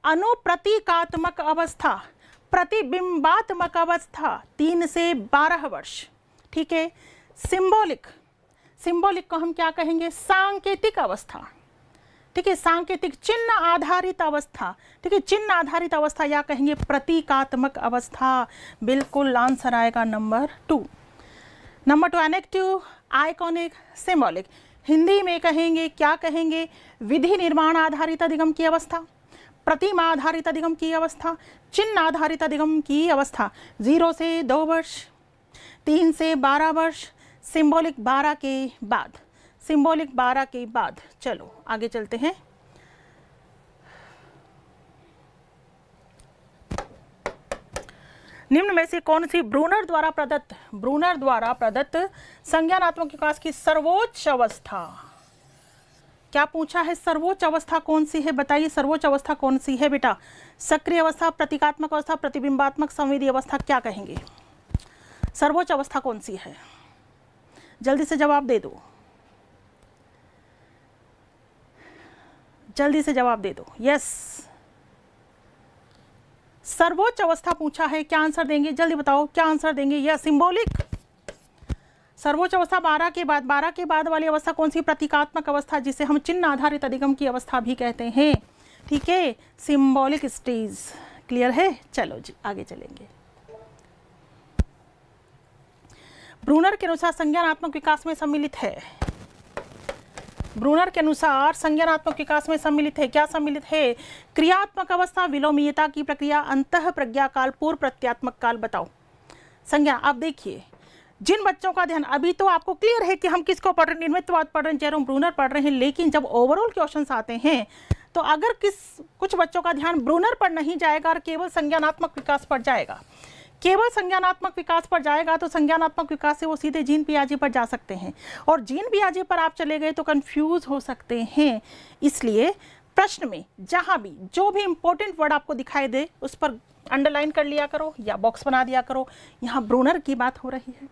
अनुप्रतीकात्मक अवस्था, प्रतिबिंबात्मक अवस्था 3 से 12 वर्ष, ठीक है। सिंबॉलिक, सिंबॉलिक को हम क्या कहेंगे, सांकेतिक अवस्था, ठीक है, सांकेतिक चिन्ह आधारित अवस्था, ठीक है, चिन्ह आधारित अवस्था या कहेंगे प्रतीकात्मक अवस्था। बिल्कुल आंसर आएगा number 2। Number 2 enactive, iconic, symbolic. Hindi में कहेंगे क्या कहेंगे, विधि निर्माण आधारित अधिगम की अवस्था, प्रतिमा आधारित अधिगम की अवस्था, चिन्ह आधारित अधिगम की अवस्था। 0 से 2 वर्ष, 3 से 12 वर्ष, सिंबॉलिक 12 के बाद, सिंबॉलिक 12 के बाद। चलो आगे चलते हैं। निम्न में से कौन सी ब्रूनर द्वारा प्रदत्त संज्ञानात्मक विकास की सर्वोच्च अवस्था, क्या पूछा है, सर्वोच्च अवस्था कौन सी है, बताइए सर्वोच्च अवस्था कौन सी है बेटा। सक्रिय अवस्था, प्रतीकात्मक अवस्था, प्रतिबिंबात्मक संवेदी अवस्था, क्या कहेंगे, सर्वोच्च अवस्था कौन सी है, जल्दी से जवाब दे दो, जल्दी से जवाब दे दो। यस, सर्वोच्च अवस्था पूछा है, क्या आंसर देंगे, जल्दी बताओ क्या आंसर देंगे। Yes, symbolic. सर्वोच्च अवस्था 12 के बाद, 12 के बाद वाली अवस्था कौन सी, प्रतीकात्मक अवस्था, जिसे हम चिन्ह आधारित अधिगम की अवस्था भी कहते हैं, ठीक है, सिंबॉलिक स्टेज। क्लियर है, चलो जी आगे चलेंगे। ब्रूनर के अनुसार संज्ञानात्मक विकास में सम्मिलित है, ब्रूनर के अनुसार संज्ञानात्मक विकास में सम्मिलित है, क्या सम्मिलित है, क्रियात्मक अवस्था, विलोमीयता की प्रक्रिया, अंतः प्रज्ञा काल, पूर्व प्रत्यात्मक काल। बताओ संज्ञा। अब देखिए जिन बच्चों का ध्यान, अभी तो आपको क्लियर है कि हम किसको पढ़ रहे हैं, निर्मितवाद पढ़ रहे हैं, जेरोम ब्रूनर पढ़ रहे हैं, लेकिन जब ओवरऑल क्वेश्चंस आते हैं तो अगर कुछ बच्चों का ध्यान ब्रूनर पर नहीं जाएगा और केवल संज्ञानात्मक विकास पर जाएगा, केवल संज्ञानात्मक विकास पर जाएगा, तो संज्ञानात्मक विकास से वो सीधे जीन पियाजे पर जा सकते हैं, और जीन पियाजे पर आप चले गए तो कंफ्यूज हो सकते हैं। इसलिए प्रश्न में जहां भी जो भी इंपॉर्टेंट वर्ड आपको दिखाई दे उस पर अंडरलाइन कर लिया करो या बॉक्स बना दिया करो। यहाँ ब्रूनर की बात हो रही है।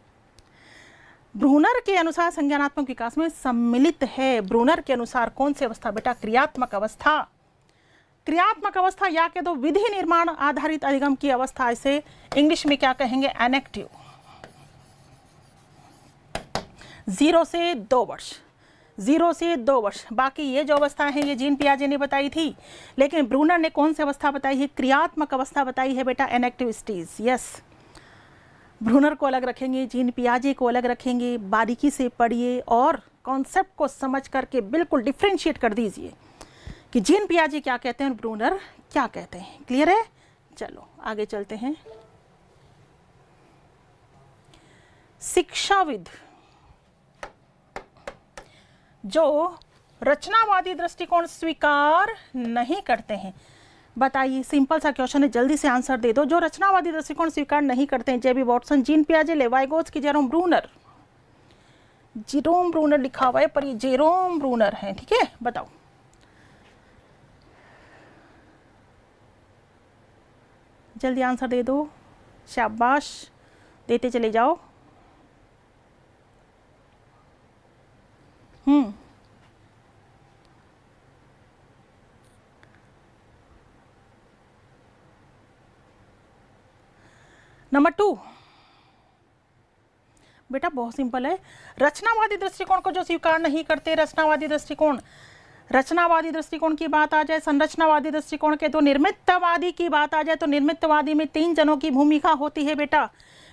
ब्रूनर के अनुसार संज्ञानात्मक विकास में सम्मिलित है। ब्रूनर के अनुसार कौन सी अवस्था बेटा, क्रियात्मक अवस्था। क्रियात्मक अवस्था या के दो विधि निर्माण आधारित अधिगम की अवस्था, इसे इंग्लिश में क्या कहेंगे, एनेक्टिव। 0 से 2 वर्ष, 0 से 2 वर्ष। बाकी ये जो अवस्था है ये जीन पियाजे ने बताई थी, लेकिन ब्रूनर ने कौन सी अवस्था बताई है, क्रियात्मक अवस्था बताई है बेटा, एनेक्टिव स्टेज। यस, ब्रूनर को अलग रखेंगे, जीन पियाजे को अलग रखेंगे, बारीकी से पढ़िए और कॉन्सेप्ट को समझ करके बिल्कुल डिफ्रेंशिएट कर दीजिए कि जीन पियाजे क्या कहते हैं और ब्रूनर क्या कहते हैं। क्लियर है, चलो आगे चलते हैं। शिक्षाविद जो रचनावादी दृष्टिकोण स्वीकार नहीं करते हैं। बताइए, सिंपल सा क्वेश्चन है, जल्दी से आंसर दे दो। जो रचनावादी दृष्टिकोण स्वीकार नहीं करते हैं, जेबी वॉटसन, जीन पियाजे, Vygotsky, Jerome Bruner. Jerome Bruner लिखा हुआ है पर ये जेरोम ब्रूनर है, ठीक है, बताओ। जल्दी आंसर दे दो, शाबाश, देते चले जाओ। नंबर 2 बेटा बहुत सिंपल है। रचनावादी दृष्टिकोण को जो स्वीकार नहीं करते, रचनावादी दृष्टिकोण की बात आ जाए, संरचनावादी दृष्टिकोण के, तो निर्मितवादी की बात आ जाए तो निर्मितवादी में 3 जनों की भूमिका होती है बेटा।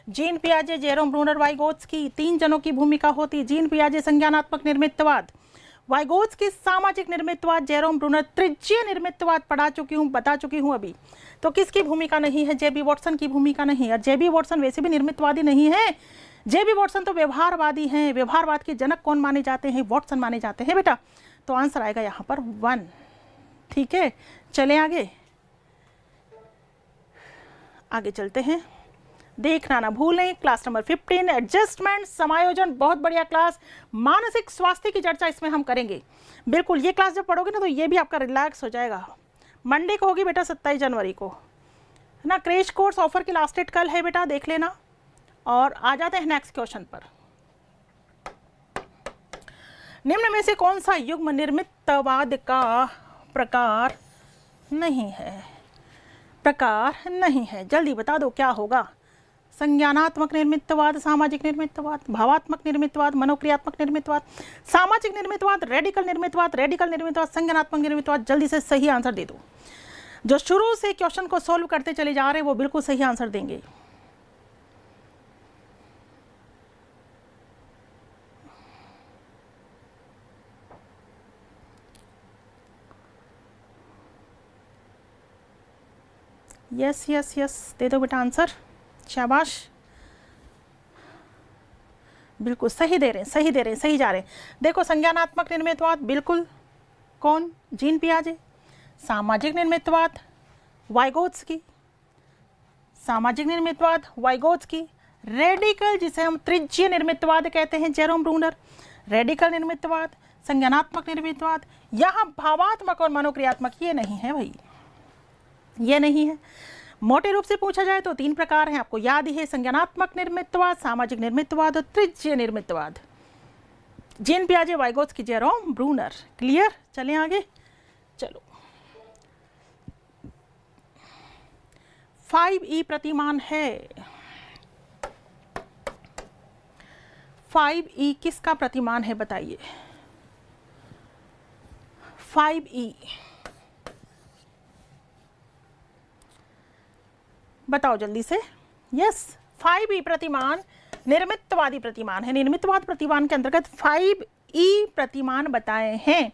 जीन पियाजे, जेरोम ब्रूनर, वाइगोत्स्की, 3 जनों की भूमिका होती है। जीन पियाजे संज्ञानात्मक निर्मितवाद, वाइगोत्स्की सामाजिक निर्मितवाद, जेरोम ब्रूनर तृतीय निर्मितवाद। पढ़ा चुकी हूँ, बता चुकी हूँ अभी। तो किसकी भूमिका नहीं है? जेबी वॉटसन की भूमिका नहीं है। और जेबी वॉटसन वैसे भी निर्मितवादी नहीं है, जेबी वॉटसन तो व्यवहारवादी हैं। व्यवहारवाद के जनक कौन माने जाते हैं? वॉटसन माने जाते हैं बेटा। तो आंसर आएगा यहाँ पर 1, ठीक है। चले आगे, आगे चलते हैं। देखना ना भूलें क्लास नंबर 15 एडजस्टमेंट समायोजन, बहुत बढ़िया क्लास। मानसिक स्वास्थ्य की चर्चा इसमें हम करेंगे। बिल्कुल, ये क्लास जब पढ़ोगे ना तो ये भी आपका रिलैक्स हो जाएगा। मंडे को होगी बेटा, 27 जनवरी को, है ना। क्रैश कोर्स ऑफर की लास्ट डेट कल है बेटा, देख लेना। और आ जाते हैं नेक्स्ट क्वेश्चन पर। निम्न में से कौन सा युग्म निर्मितवाद का प्रकार नहीं है? प्रकार नहीं है, जल्दी बता दो क्या होगा। संज्ञानात्मक निर्मितवाद, सामाजिक निर्मितवाद, भावात्मक निर्मितवाद, मनोक्रियात्मक निर्मितवाद, सामाजिक निर्मितवाद, रेडिकल निर्मितवाद, संज्ञानात्मक निर्मितवाद। जल्दी से सही आंसर दे दो। जो शुरू से क्वेश्चन को सॉल्व करते चले जा रहे हैं वो बिल्कुल सही आंसर देंगे। यस यस यस, दे दो बेटा आंसर, शाबाश, बिल्कुल सही दे रहे हैं, सही दे रहे हैं, सही जा रहे हैं। देखो, संज्ञानात्मक निर्मितवाद बिल्कुल कौन? जीन पियाजे। सामाजिक निर्मितवाद वाइगोत्स्की, सामाजिक निर्मितवाद वाइगोत्स्की। रेडिकल, जिसे हम तृतीय निर्मितवाद कहते हैं, जेरोम ब्रूनर। रेडिकल निर्मितवाद, संज्ञानात्मक निर्मितवाद। यहाँ भावात्मक और मनोक्रियात्मक ये नहीं है भाई, ये नहीं है। मोटे रूप से पूछा जाए तो 3 प्रकार हैं, आपको याद ही है, संज्ञानात्मक निर्मितवाद, सामाजिक निर्मितवाद और तृतीय निर्मितवाद। जीन पियाजे, वाइगोत्स्की, जेरोम ब्रूनर। क्लियर? चलें आगे, चलो। 5E प्रतिमान है। 5E किसका प्रतिमान है बताइए? 5E बताओ जल्दी से। यस, 5E प्रतिमान निर्मितवादी प्रतिमान है। निर्मितवाद प्रतिमान के अंतर्गत 5E प्रतिमान बताए हैं।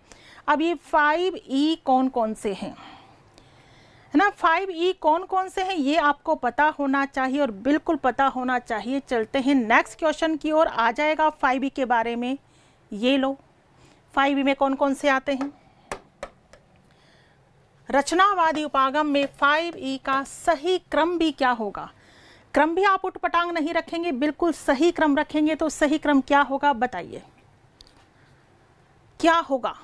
अब ये 5E कौन कौन से हैं, है ना। 5E कौन कौन से हैं ये आपको पता होना चाहिए, और बिल्कुल पता होना चाहिए। चलते हैं नेक्स्ट क्वेश्चन की ओर। आ जाएगा 5E के बारे में। ये लो, 5E में कौन कौन से आते हैं। रचनावादी उपागम में 5E का सही क्रम भी क्या होगा? क्रम भी आप उटपटांग नहीं रखेंगे, बिल्कुल सही क्रम रखेंगे। तो सही क्रम क्या होगा बताइए, क्या होगा?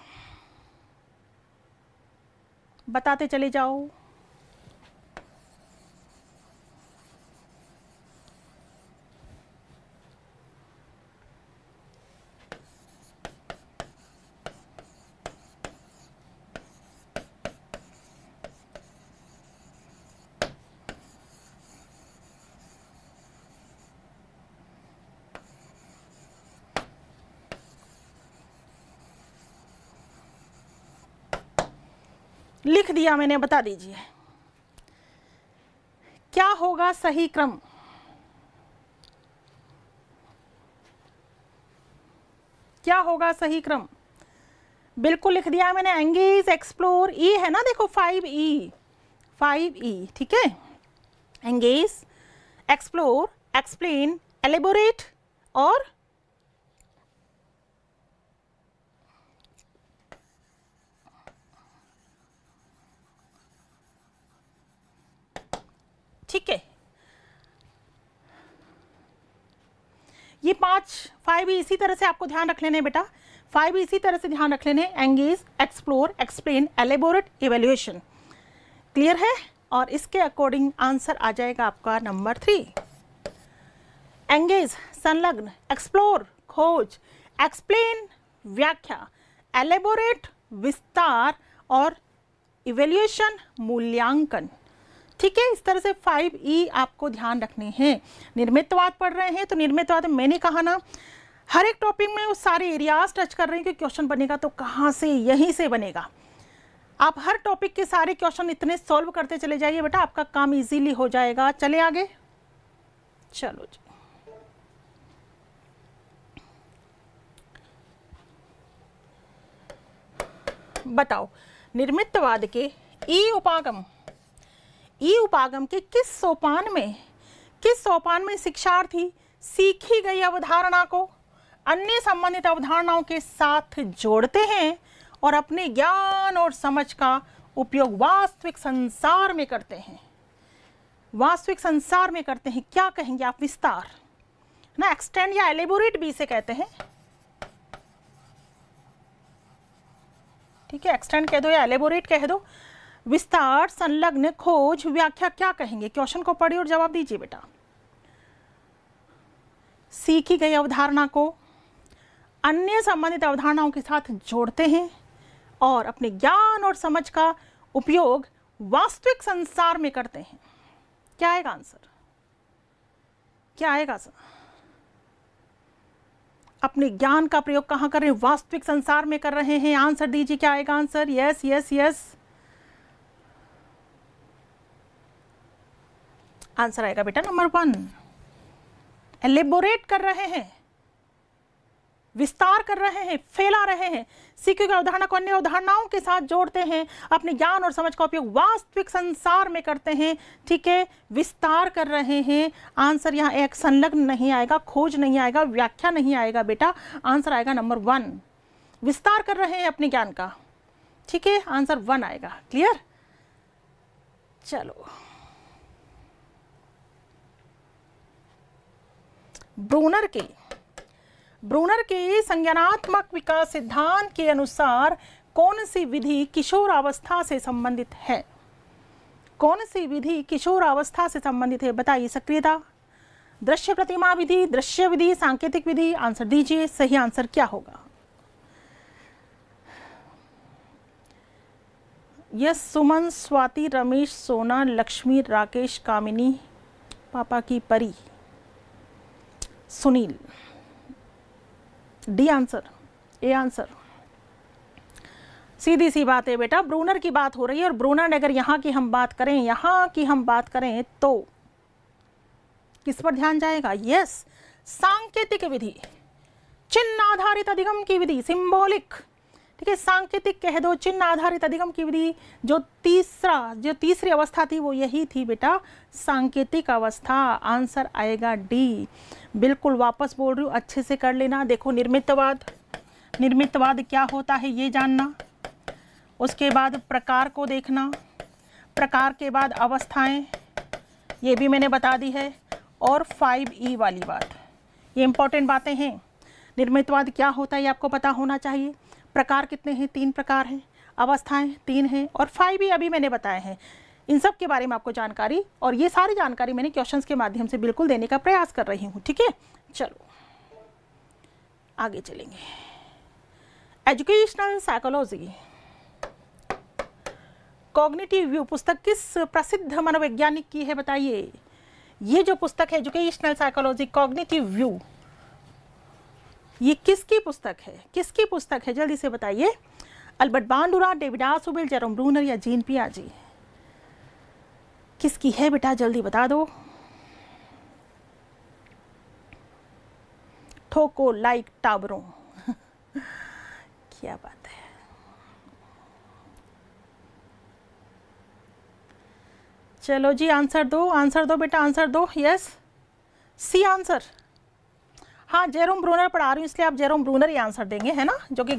बताते चले जाओ। लिख दिया मैंने, बता दीजिए क्या होगा सही क्रम। क्या होगा सही क्रम? बिल्कुल लिख दिया मैंने। एंगेज, एक्सप्लोर, ई है ना, देखो 5E, 5E, ठीक है। एंगेज, एक्सप्लोर, एक्सप्लेन, एलेबोरेट और ठीक है, ये 5 इसी तरह से आपको ध्यान रख लेने हैं बेटा, 5 इसी तरह से ध्यान रख लेने, engage, explore, explain, elaborate, evaluation. Clear है? और इसके अकॉर्डिंग आंसर आ जाएगा आपका नंबर 3। एंगेज संलग्न, एक्सप्लोर खोज, एक्सप्लेन व्याख्या, एलेबोरेट विस्तार और इवेल्युएशन मूल्यांकन। ठीक है, इस तरह से 5E आपको ध्यान रखने हैं। निर्मितवाद पढ़ रहे हैं तो निर्मितवाद मैंने कहा ना हर एक टॉपिक में वो सारे एरियाज टच कर रहे हैं कि क्वेश्चन बनेगा तो कहाँ से, यहीं से बनेगा। आप हर टॉपिक के सारे क्वेश्चन इतने सॉल्व करते चले जाइए बेटा, आपका काम इजीली हो जाएगा। चले आगे, चलो जी। बताओ निर्मितवाद के ई उपागम के किस सोपान में शिक्षार्थी सीखी गई अवधारणा को अन्य संबंधित अवधारणाओं के साथ जोड़ते हैं और अपने ज्ञान और समझ का उपयोग वास्तविक संसार में करते हैं। वास्तविक संसार में करते हैं, क्या कहेंगे आप? विस्तार ना, एक्सटेंड या एलेबोरेट भी इसे कहते हैं। ठीक है, एक्सटेंड कह दो या एलेबोरेट कह दो। विस्तार, संलग्न, खोज, व्याख्या, क्या कहेंगे? क्वेश्चन को पढ़िए और जवाब दीजिए बेटा। सीखी गई अवधारणा को अन्य संबंधित अवधारणाओं के साथ जोड़ते हैं और अपने ज्ञान और समझ का उपयोग वास्तविक संसार में करते हैं। क्या आएगा आंसर? क्या आएगा सर? अपने ज्ञान का प्रयोग कहाँ कर रहे हैं? वास्तविक संसार में कर रहे हैं। आंसर दीजिए, क्या आएगा answer? Yes yes yes, answer आएगा बेटा नंबर 1। एलेबोरेट कर रहे हैं, विस्तार कर रहे हैं, फैला रहे हैं, सीखी गई अवधारणा को अन्य अवधारणाओं के साथ जोड़ते हैं, अपने ज्ञान और समझ का उपयोग वास्तविक संसार में करते हैं। ठीक है, विस्तार कर रहे हैं। आंसर यहाँ एक संलग्न नहीं आएगा, खोज नहीं आएगा, व्याख्या नहीं आएगा बेटा, आंसर आएगा नंबर 1। विस्तार कर रहे हैं अपने ज्ञान का। ठीक है, आंसर 1 आएगा। क्लियर? चलो, ब्रूनर के संज्ञानात्मक विकास सिद्धांत के अनुसार कौन सी विधि किशोरावस्था से संबंधित है? कौन सी विधि किशोरावस्था से संबंधित है? बताइए। सक्रियता, दृश्य प्रतिमा विधि, दृश्य विधि, सांकेतिक विधि। आंसर दीजिए, सही आंसर क्या होगा? यस, सुमन, स्वाति, रमेश, सोना, लक्ष्मी, राकेश, कामिनी, पापा की परी, Sunil. D answer, A answer. सीधी सी बात है बेटा, ब्रूनर की बात हो रही है और ब्रूनर ने अगर यहाँ की हम बात करें तो किस पर ध्यान जाएगा? यस, सांकेतिक विधि, चिन्ह आधारित अधिगम की विधि, सिंबॉलिक। ठीक है, सांकेतिक कह दो, चिन्ह आधारित अधिगम की विधि। जो तीसरी अवस्था थी वो यही थी बेटा, सांकेतिक अवस्था। आंसर आएगा डी। बिल्कुल वापस बोल रही हूँ, अच्छे से कर लेना। देखो, निर्मितवाद क्या होता है ये जानना, उसके बाद प्रकार को देखना, प्रकार के बाद अवस्थाएं, ये भी मैंने बता दी है, और 5E वाली बात, ये इंपॉर्टेंट बातें हैं। निर्मितवाद क्या होता है ये आपको पता होना चाहिए। प्रकार कितने हैं? 3 प्रकार हैं, अवस्थाएं 3 हैं, और 5E अभी मैंने बताए हैं। इन सब के बारे में आपको जानकारी, और ये सारी जानकारी मैंने क्वेश्चंस के माध्यम से बिल्कुल देने का प्रयास कर रही हूँ। ठीक है, चलो आगे चलेंगे। एजुकेशनल साइकोलॉजी, कॉग्निटिव व्यू पुस्तक किस प्रसिद्ध मनोवैज्ञानिक की है? बताइए। ये जो पुस्तक है एजुकेशनल साइकोलॉजी कॉग्निटिव व्यू, ये किसकी पुस्तक है? किसकी पुस्तक है? जल्दी से बताइए। Albert बांडुरा, David Ausubel, Jerome Bruner या जीन पियाजे? किसकी है बेटा, जल्दी बता दो। ठोको लाइक टाबरों। क्या बात है। चलो जी, आंसर दो बेटा, आंसर दो। Yes, C answer. हाँ, जेरोम ब्रूनर पढ़ा रही हूँ इसलिए आप जेरोम ब्रूनर ही आंसर देंगे, है ना, जो कि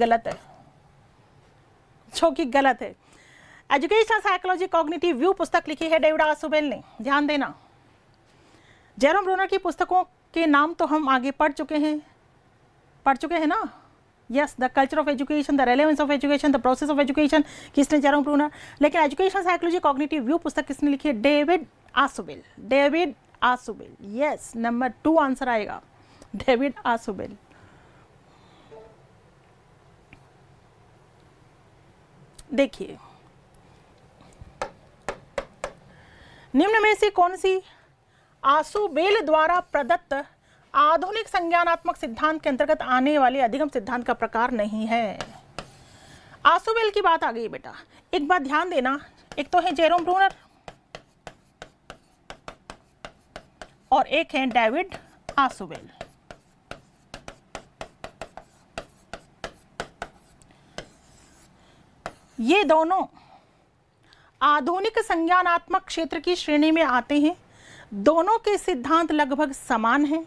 गलत है। एजुकेशनल साइकोलॉजी कॉग्निटिव व्यू पुस्तक लिखी है डेविड आसुबेल ने, ध्यान देना। जेरोम ब्रूनर की पुस्तकों के नाम तो हम आगे पढ़ चुके हैं ना। Yes, the culture of education, the relevance of education, the process of education, किसने? Jerome Bruner. लेकिन एजुकेशन साइकोलॉजी कॉग्निटिव व्यू पुस्तक किसने लिखी है? David Ausubel. David Ausubel, yes, number 2 answer आएगा, डेविड आसुबेल। देखिए, निम्न में से कौन सी आसुबेल द्वारा प्रदत्त आधुनिक संज्ञानात्मक सिद्धांत के अंतर्गत आने वाले अधिगम सिद्धांत का प्रकार नहीं है? आसुबेल की बात आ गई बेटा। एक बात ध्यान देना, एक तो है जेरोम ब्रूनर और एक है डेविड आसुबेल। ये दोनों आधुनिक संज्ञानात्मक क्षेत्र की श्रेणी में आते हैं। दोनों के सिद्धांत लगभग समान हैं,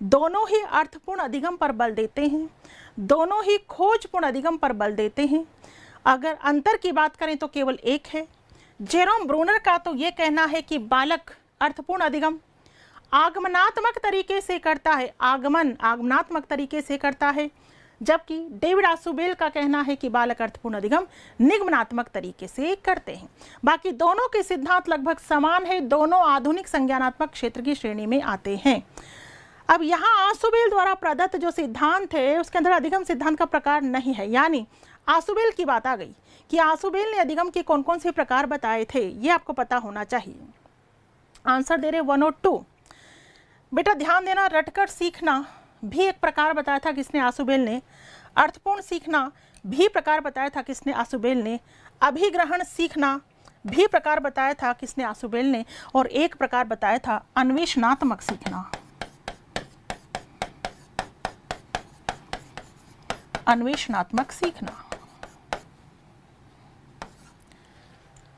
दोनों ही अर्थपूर्ण अधिगम पर बल देते हैं, दोनों ही खोजपूर्ण अधिगम पर बल देते हैं। अगर अंतर की बात करें तो केवल एक है। जेरोम ब्रूनर का तो ये कहना है कि बालक अर्थपूर्ण अधिगम आगमनात्मक तरीके से करता है, आगमनात्मक तरीके से करता है, जबकि डेविड आसुबेल का कहना है कि बालक अर्थपूर्ण अधिगम निगमनात्मक तरीके से करते हैं। बाकी दोनों के सिद्धांत लगभग समान है, दोनों आधुनिक संज्ञानात्मक क्षेत्र की श्रेणी में आते हैं। अब यहाँ आसुबेल द्वारा प्रदत्त जो सिद्धांत है उसके अंदर अधिगम सिद्धांत का प्रकार नहीं है, यानी आसुबेल की बात आ गई कि आसुबेल ने अधिगम के कौन कौन से प्रकार बताए थे, ये आपको पता होना चाहिए। आंसर दे रहे 1 और 2। बेटा ध्यान देना, रटकर सीखना भी एक प्रकार बताया था किसने? आसुबेल ने। अर्थपूर्ण सीखना भी प्रकार बताया था किसने? आसुबेल ने। अभिग्रहण सीखना भी प्रकार बताया था किसने? आसुबेल ने। और एक प्रकार बताया था अन्वेषणात्मक सीखना। अन्वेषणात्मक सीखना।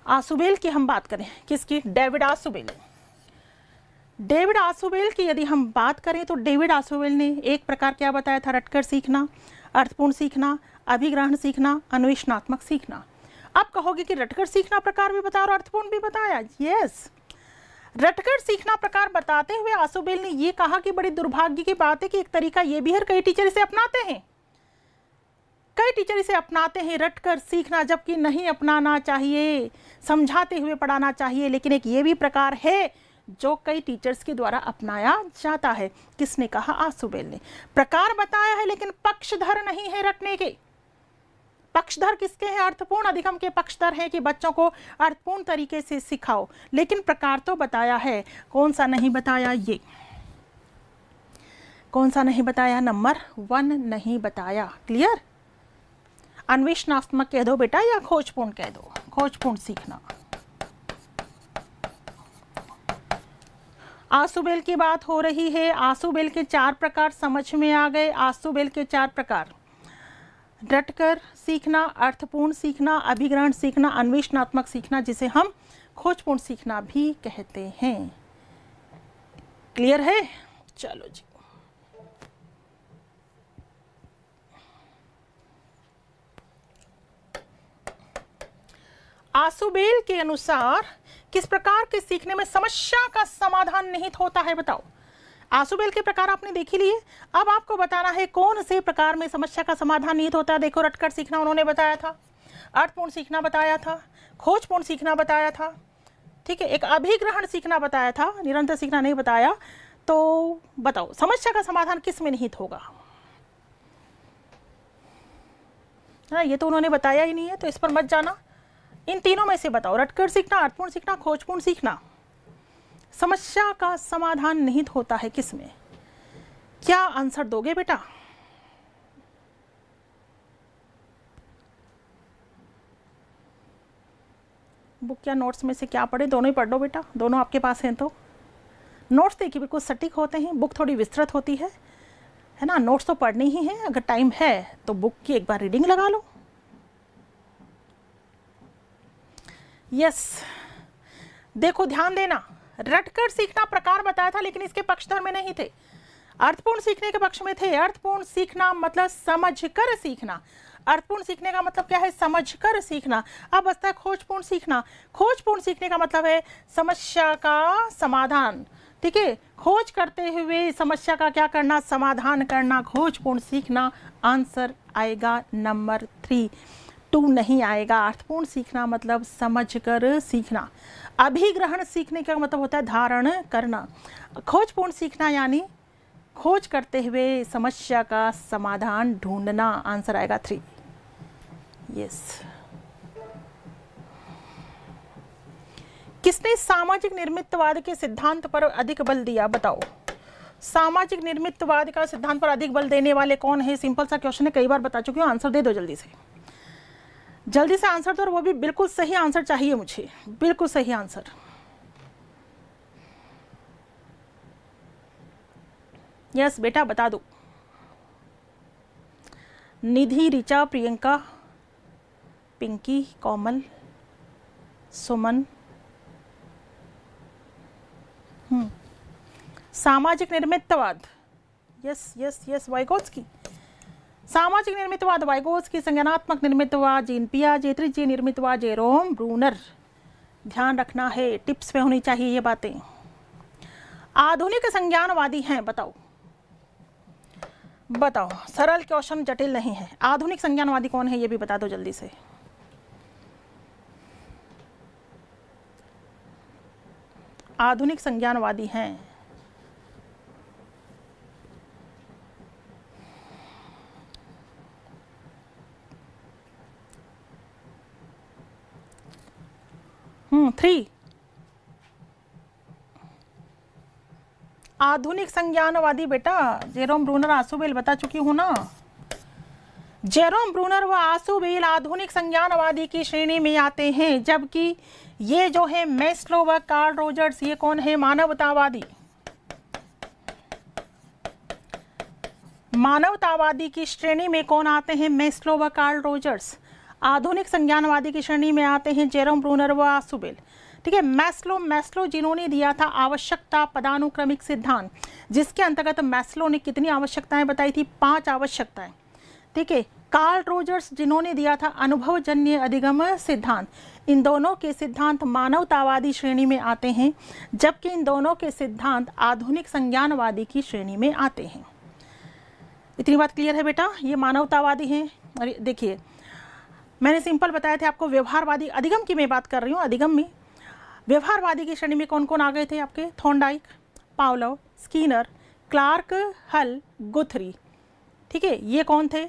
आसुबेल की हम बात करें, किसकी? David Ausubel. डेविड आसुबेल की यदि हम बात करें तो डेविड आसुबेल ने एक प्रकार क्या बताया था? रटकर सीखना, अर्थपूर्ण सीखना, अभिग्रहण सीखना, अन्वेषणात्मक सीखना। आप कहोगे कि रटकर सीखना प्रकार भी बताया और अर्थपूर्ण भी बताया। यस, रटकर सीखना प्रकार बताते हुए आसुबेल ने यह कहा कि बड़ी दुर्भाग्य की बात है कि एक तरीका यह भी है, कई टीचर इसे अपनाते हैं, कई टीचर इसे अपनाते हैं रटकर सीखना, जबकि नहीं अपनाना चाहिए, समझाते हुए पढ़ाना चाहिए। लेकिन एक ये भी प्रकार है जो कई टीचर्स के द्वारा अपनाया जाता है। किसने कहा? आसुबेल ने। प्रकार बताया है लेकिन पक्षधर नहीं है रटने के। पक्षधर किसके हैं? अर्थपूर्ण अधिगम के पक्षधर हैं कि बच्चों को अर्थपूर्ण तरीके से सिखाओ, लेकिन प्रकार तो बताया है। कौन सा नहीं बताया? ये कौन सा नहीं बताया? नंबर 1 नहीं बताया। क्लियर? अन्वेषणात्मक कह दो बेटा या खोजपूर्ण कह दो? खोजपूर्ण सीखना। आसुबेल की बात हो रही है। आसुबेल के 4 प्रकार समझ में आ गए। आसुबेल के 4 प्रकार: रटकर सीखना, अर्थपूर्ण सीखना, अभिग्रहण सीखना, अन्वेषणात्मक सीखना, जिसे हम खोजपूर्ण सीखना भी कहते हैं। क्लियर है? चलो जी। आसुबेल के अनुसार किस प्रकार के सीखने में समस्या का समाधान निहित होता है? बताओ। आसुबेल के प्रकार आपने देख ही लिए, अब आपको बताना है कौन से प्रकार में समस्या का समाधान निहित होता है। देखो, रटकर सीखना उन्होंने बताया था, अर्थपूर्ण सीखना बताया था, खोजपूर्ण सीखना बताया था, ठीक है, एक अभिग्रहण सीखना बताया था, निरंतर सीखना नहीं बताया। तो बताओ समस्या का समाधान किस में निहित होगा? ये तो उन्होंने बताया ही नहीं है, तो इस पर मत जाना। इन तीनों में से बताओ, रटकर सीखना, अर्थपूर्ण सीखना, खोजपूर्ण सीखना, समस्या का समाधान निहित होता है किसमें? क्या आंसर दोगे बेटा? बुक या नोट्स में से क्या पढ़े? दोनों ही पढ़ लो बेटा, दोनों आपके पास हैं तो। नोट्स देखिए बिल्कुल सटीक होते हैं, बुक थोड़ी विस्तृत होती है ना। नोट्स तो पढ़नी ही है, अगर टाइम है तो बुक की एक बार रीडिंग लगा लो। यस, देखो ध्यान देना, रटकर सीखना प्रकार बताया था लेकिन इसके पक्षधर में नहीं थे, अर्थपूर्ण सीखने के पक्ष में थे। अर्थपूर्ण सीखना मतलब समझकर सीखना, अर्थपूर्ण सीखने का मतलब क्या है? समझकर सीखना। अब बचता है खोजपूर्ण सीखना। खोजपूर्ण सीखने का मतलब है समस्या का समाधान, ठीक है, खोज करते हुए समस्या का क्या करना, समाधान करना, खोजपूर्ण सीखना। आंसर आएगा नंबर 3, 2 नहीं आएगा। अर्थपूर्ण सीखना मतलब समझकर सीखना। अभिग्रहण सीखने का मतलब होता है धारण करना। खोजपूर्ण सीखना यानी खोज करते हुए समस्या का समाधान ढूंढना। आंसर आएगा 3। यस। किसने सामाजिक निर्मितवाद के सिद्धांत पर अधिक बल दिया, बताओ। सामाजिक निर्मितवाद का सिद्धांत पर अधिक बल देने वाले कौन है? सिंपल सा क्वेश्चन है, कई बार बता चुकी हूँ। आंसर दे दो जल्दी से, जल्दी से आंसर दो, और वो भी बिल्कुल सही आंसर चाहिए मुझे, बिल्कुल सही आंसर। यस बेटा बता दो। निधि, ऋचा, प्रियंका, पिंकी, कोमल, सुमन। सामाजिक निर्मितवाद, यस यस यस, वाइगोत्स्की। सामाजिक निर्मितवाद वाइगोत्स्की, संज्ञानात्मक निर्मितवाद जीन पियाजे, तृतीय निर्मितवाद जेरोम ब्रूनर। ध्यान रखना है, टिप्स पे होनी चाहिए ये बातें। आधुनिक संज्ञानवादी हैं, बताओ बताओ, सरल क्वेश्चन, जटिल नहीं है। आधुनिक संज्ञानवादी कौन है ये भी बता दो जल्दी से। आधुनिक संज्ञानवादी हैं थ्री। आधुनिक संज्ञानवादी बेटा जेरोम ब्रूनर, आसुबेल बता चुकी हूं ना। जेरोम ब्रूनर व आसुबेल आधुनिक संज्ञानवादी की श्रेणी में आते हैं, जबकि ये जो है मैस्लो व कार्ल रोजर्स, ये कौन है? मानवतावादी। मानवतावादी की श्रेणी में कौन आते हैं? मैस्लो व कार्ल रोजर्स। आधुनिक संज्ञानवादी की श्रेणी में आते हैं जेरोम ब्रूनर व आसुबेल। ठीक है, मैस्लो जिन्होंने दिया था आवश्यकता पदानुक्रमिक सिद्धांत, जिसके अंतर्गत मैस्लो ने कितनी आवश्यकताएं बताई थी? 5 आवश्यकताएं। ठीक है, कार्ल रोजर्स जिन्होंने दिया था अनुभवजन्य अधिगम सिद्धांत। इन दोनों के सिद्धांत मानवतावादी श्रेणी में आते हैं, जबकि इन दोनों के सिद्धांत आधुनिक संज्ञानवादी की श्रेणी में आते हैं। इतनी बात क्लियर है बेटा? ये मानवतावादी हैं। अरे देखिए, मैंने सिंपल बताया थे आपको, व्यवहारवादी अधिगम की मैं बात कर रही हूँ। अधिगम में व्यवहारवादी की श्रेणी में कौन कौन आ गए थे आपके? थॉर्नडाइक, पावलोव, स्कीनर, क्लार्क, हल, गुथरी। ठीक है, ये कौन थे?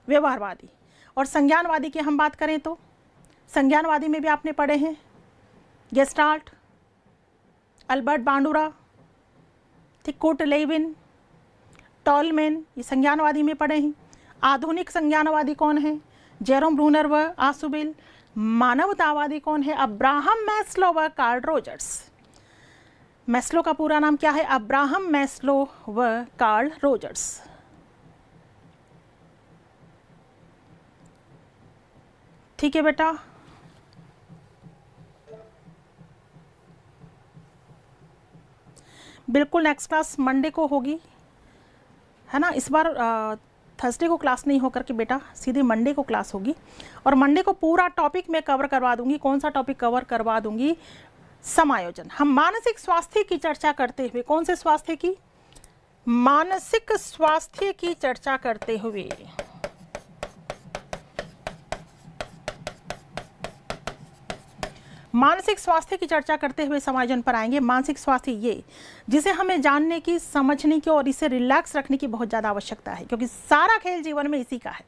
व्यवहारवादी। और संज्ञानवादी की हम बात करें तो संज्ञानवादी में भी आपने पढ़े हैं गेस्टाल्ट, अल्बर्ट बांडुरा, ठीक, कुर्ट लेविन, टॉलमैन, ये संज्ञानवादी में पढ़े हैं। आधुनिक संज्ञानवादी कौन है? जेरोम ब्रूनर व आसुबेल। मानवतावादी कौन है? अब्राहम मैस्लो व कार्ल रोजर्स। मैस्लो का पूरा नाम क्या है? अब्राहम मैस्लो व कार्ल रोजर्स। ठीक है बेटा, बिल्कुल नेक्स्ट क्लास मंडे को होगी, है ना। इस बार थर्सडे को क्लास नहीं होकर के बेटा सीधे मंडे को क्लास होगी, और मंडे को पूरा टॉपिक मैं कवर करवा दूंगी। कौन सा टॉपिक कवर करवा दूंगी? समायोजन। हम मानसिक स्वास्थ्य की चर्चा करते हुए, कौन से स्वास्थ्य की? मानसिक स्वास्थ्य की चर्चा करते हुए मानसिक स्वास्थ्य की चर्चा करते हुए समायोजन पर आएंगे। मानसिक स्वास्थ्य ये जिसे हमें जानने की, समझने की और इसे रिलैक्स रखने की बहुत ज़्यादा आवश्यकता है, क्योंकि सारा खेल जीवन में इसी का है।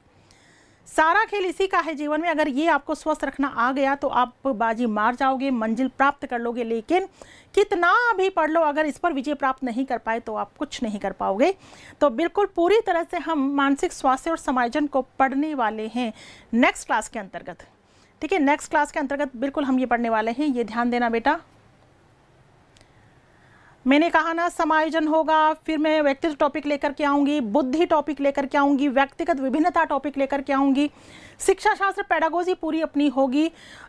सारा खेल इसी का है जीवन में। अगर ये आपको स्वस्थ रखना आ गया तो आप बाजी मार जाओगे, मंजिल प्राप्त कर लोगे। लेकिन कितना भी पढ़ लो, अगर इस पर विजय प्राप्त नहीं कर पाए तो आप कुछ नहीं कर पाओगे। तो बिल्कुल पूरी तरह से हम मानसिक स्वास्थ्य और समायोजन को पढ़ने वाले हैं नेक्स्ट क्लास के अंतर्गत। ठीक है, नेक्स्ट क्लास के अंतर्गत बिल्कुल हम ये पढ़ने वाले हैं, ये ध्यान देना बेटा। मैंने कहा ना समायोजन होगा, फिर मैं व्यक्तित्व टॉपिक लेकर के आऊँगी, बुद्धि टॉपिक लेकर के आऊँगी, व्यक्तिगत विभिन्नता टॉपिक लेकर के आऊँगी, शिक्षा शास्त्र पेडागोजी पूरी अपनी होगी,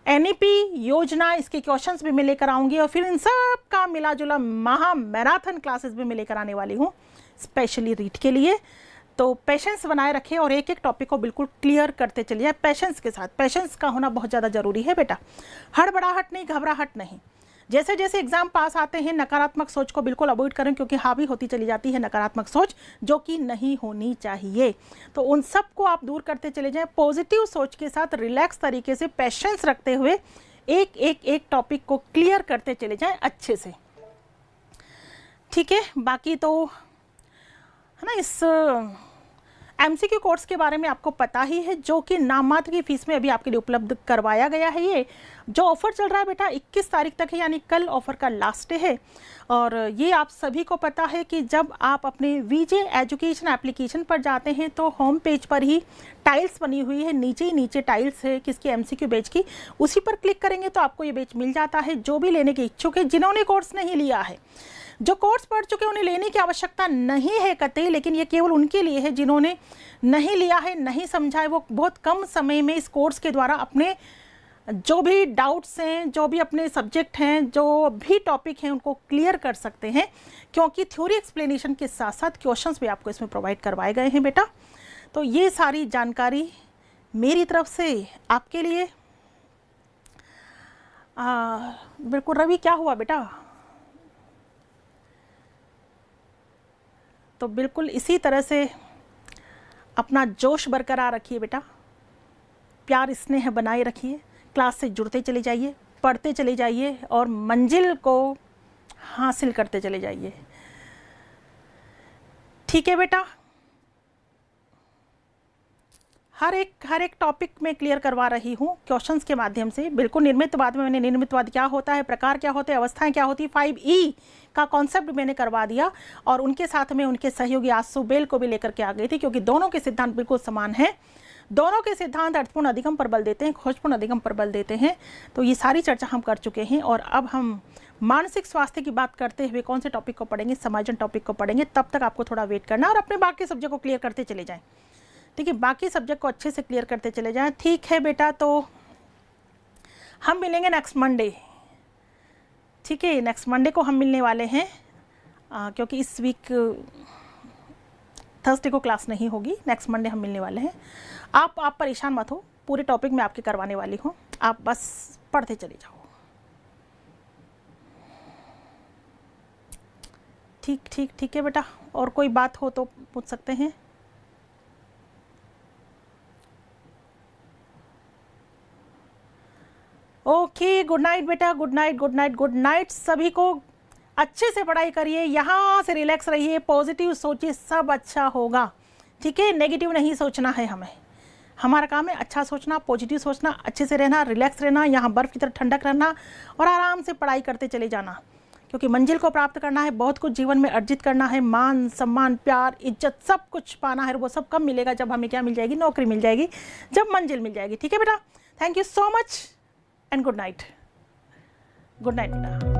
एनईपी योजना इसके क्वेश्चंस भी मैं लेकर आऊँगी, और फिर इन सब का मिला जुला महा मैराथन क्लासेस भी मैं लेकर आने वाली हूँ स्पेशली रीड के लिए। तो पेशेंस बनाए रखें और एक एक टॉपिक को बिल्कुल क्लियर करते चलिए पेशेंस के साथ। पेशेंस का होना बहुत ज़्यादा ज़रूरी है बेटा। हड़बड़ाहट नहीं, घबराहट नहीं। जैसे जैसे एग्जाम पास आते हैं नकारात्मक सोच को बिल्कुल अवॉइड करें, क्योंकि हावी होती चली जाती है नकारात्मक सोच, जो कि नहीं होनी चाहिए। तो उन सब को आप दूर करते चले जाएं, पॉजिटिव सोच के साथ रिलैक्स तरीके से पेशेंस रखते हुए एक टॉपिक को क्लियर करते चले जाएं अच्छे से, ठीक है। बाकी तो है ना, इस MCQ कोर्स के बारे में आपको पता ही है, जो कि नाममात्र की फीस में अभी आपके लिए उपलब्ध करवाया गया है। ये जो ऑफ़र चल रहा है बेटा 21 तारीख तक है, यानी कल ऑफ़र का लास्ट डे है। और ये आप सभी को पता है कि जब आप अपने VJ एजुकेशन एप्लीकेशन पर जाते हैं तो होम पेज पर ही टाइल्स बनी हुई है, नीचे ही नीचे टाइल्स है किसकी, MCQ बैच की। उसी पर क्लिक करेंगे तो आपको ये बैच मिल जाता है। जो भी लेने के इच्छुक है, जिन्होंने कोर्स नहीं लिया है, जो कोर्स पढ़ चुके उन्हें लेने की आवश्यकता नहीं है कतई, लेकिन ये केवल उनके लिए है जिन्होंने नहीं लिया है, नहीं समझा है। वो बहुत कम समय में इस कोर्स के द्वारा अपने जो भी डाउट्स हैं, जो भी अपने सब्जेक्ट हैं, जो भी टॉपिक हैं, उनको क्लियर कर सकते हैं, क्योंकि थ्योरी एक्सप्लेनेशन के साथ साथ क्वेश्चंस भी आपको इसमें प्रोवाइड करवाए गए हैं बेटा। तो ये सारी जानकारी मेरी तरफ से आपके लिए। बिल्कुल रवि, क्या हुआ बेटा? तो बिल्कुल इसी तरह से अपना जोश बरकरार रखिए बेटा, प्यार स्नेह बनाए रखिए, क्लास से जुड़ते चले जाइए, पढ़ते चले जाइए और मंजिल को हासिल करते चले जाइए, ठीक है बेटा। हर एक टॉपिक में क्लियर करवा रही हूँ क्वेश्चंस के माध्यम से। बिल्कुल निर्मितवाद में मैंने निर्मितवाद क्या होता है, प्रकार क्या होते हैं, अवस्थाएं क्या होती है, 5E का कॉन्सेप्ट मैंने करवा दिया। और उनके साथ में उनके सहयोगी आसू बेल को भी लेकर के आ गई थी, क्योंकि दोनों के सिद्धांत बिल्कुल समान हैं। दोनों के सिद्धांत अर्थपूर्ण अधिगम पर बल देते हैं, खोजपूर्ण अधिगम पर बल देते हैं। तो ये सारी चर्चा हम कर चुके हैं। और अब हम मानसिक स्वास्थ्य की बात करते हुए कौन से टॉपिक को पढ़ेंगे, समायोजन टॉपिक को पढ़ेंगे। तब तक आपको थोड़ा वेट करना और अपने बाकी सब्जेक्ट को क्लियर करते चले जाएँ, ठीक है। बाकी सब्जेक्ट को अच्छे से क्लियर करते चले जाएं, ठीक है बेटा। तो हम मिलेंगे नेक्स्ट मंडे, ठीक है। नेक्स्ट मंडे को हम मिलने वाले हैं, क्योंकि इस वीक थर्सडे को क्लास नहीं होगी। नेक्स्ट मंडे हम मिलने वाले हैं। आप परेशान मत हो, पूरे टॉपिक मैं आपके करवाने वाली हूँ, आप बस पढ़ते चले जाओ, ठीक है बेटा। और कोई बात हो तो पूछ सकते हैं। ओके, गुड नाइट बेटा, good night, good night, good night. सभी को अच्छे से पढ़ाई करिए, यहाँ से रिलैक्स रहिए, पॉजिटिव सोचिए, सब अच्छा होगा, ठीक है। नेगेटिव नहीं सोचना है हमें, हमारा काम है अच्छा सोचना, पॉजिटिव सोचना, अच्छे से रहना, रिलैक्स रहना, यहाँ बर्फ़ की तरह ठंडक रहना और आराम से पढ़ाई करते चले जाना, क्योंकि मंजिल को प्राप्त करना है, बहुत कुछ जीवन में अर्जित करना है, मान सम्मान प्यार इज्जत सब कुछ पाना है। वो सब कब मिलेगा? जब हमें क्या मिल जाएगी? नौकरी मिल जाएगी, जब मंजिल मिल जाएगी, ठीक है बेटा। Thank you so much and good night, good night बेटा।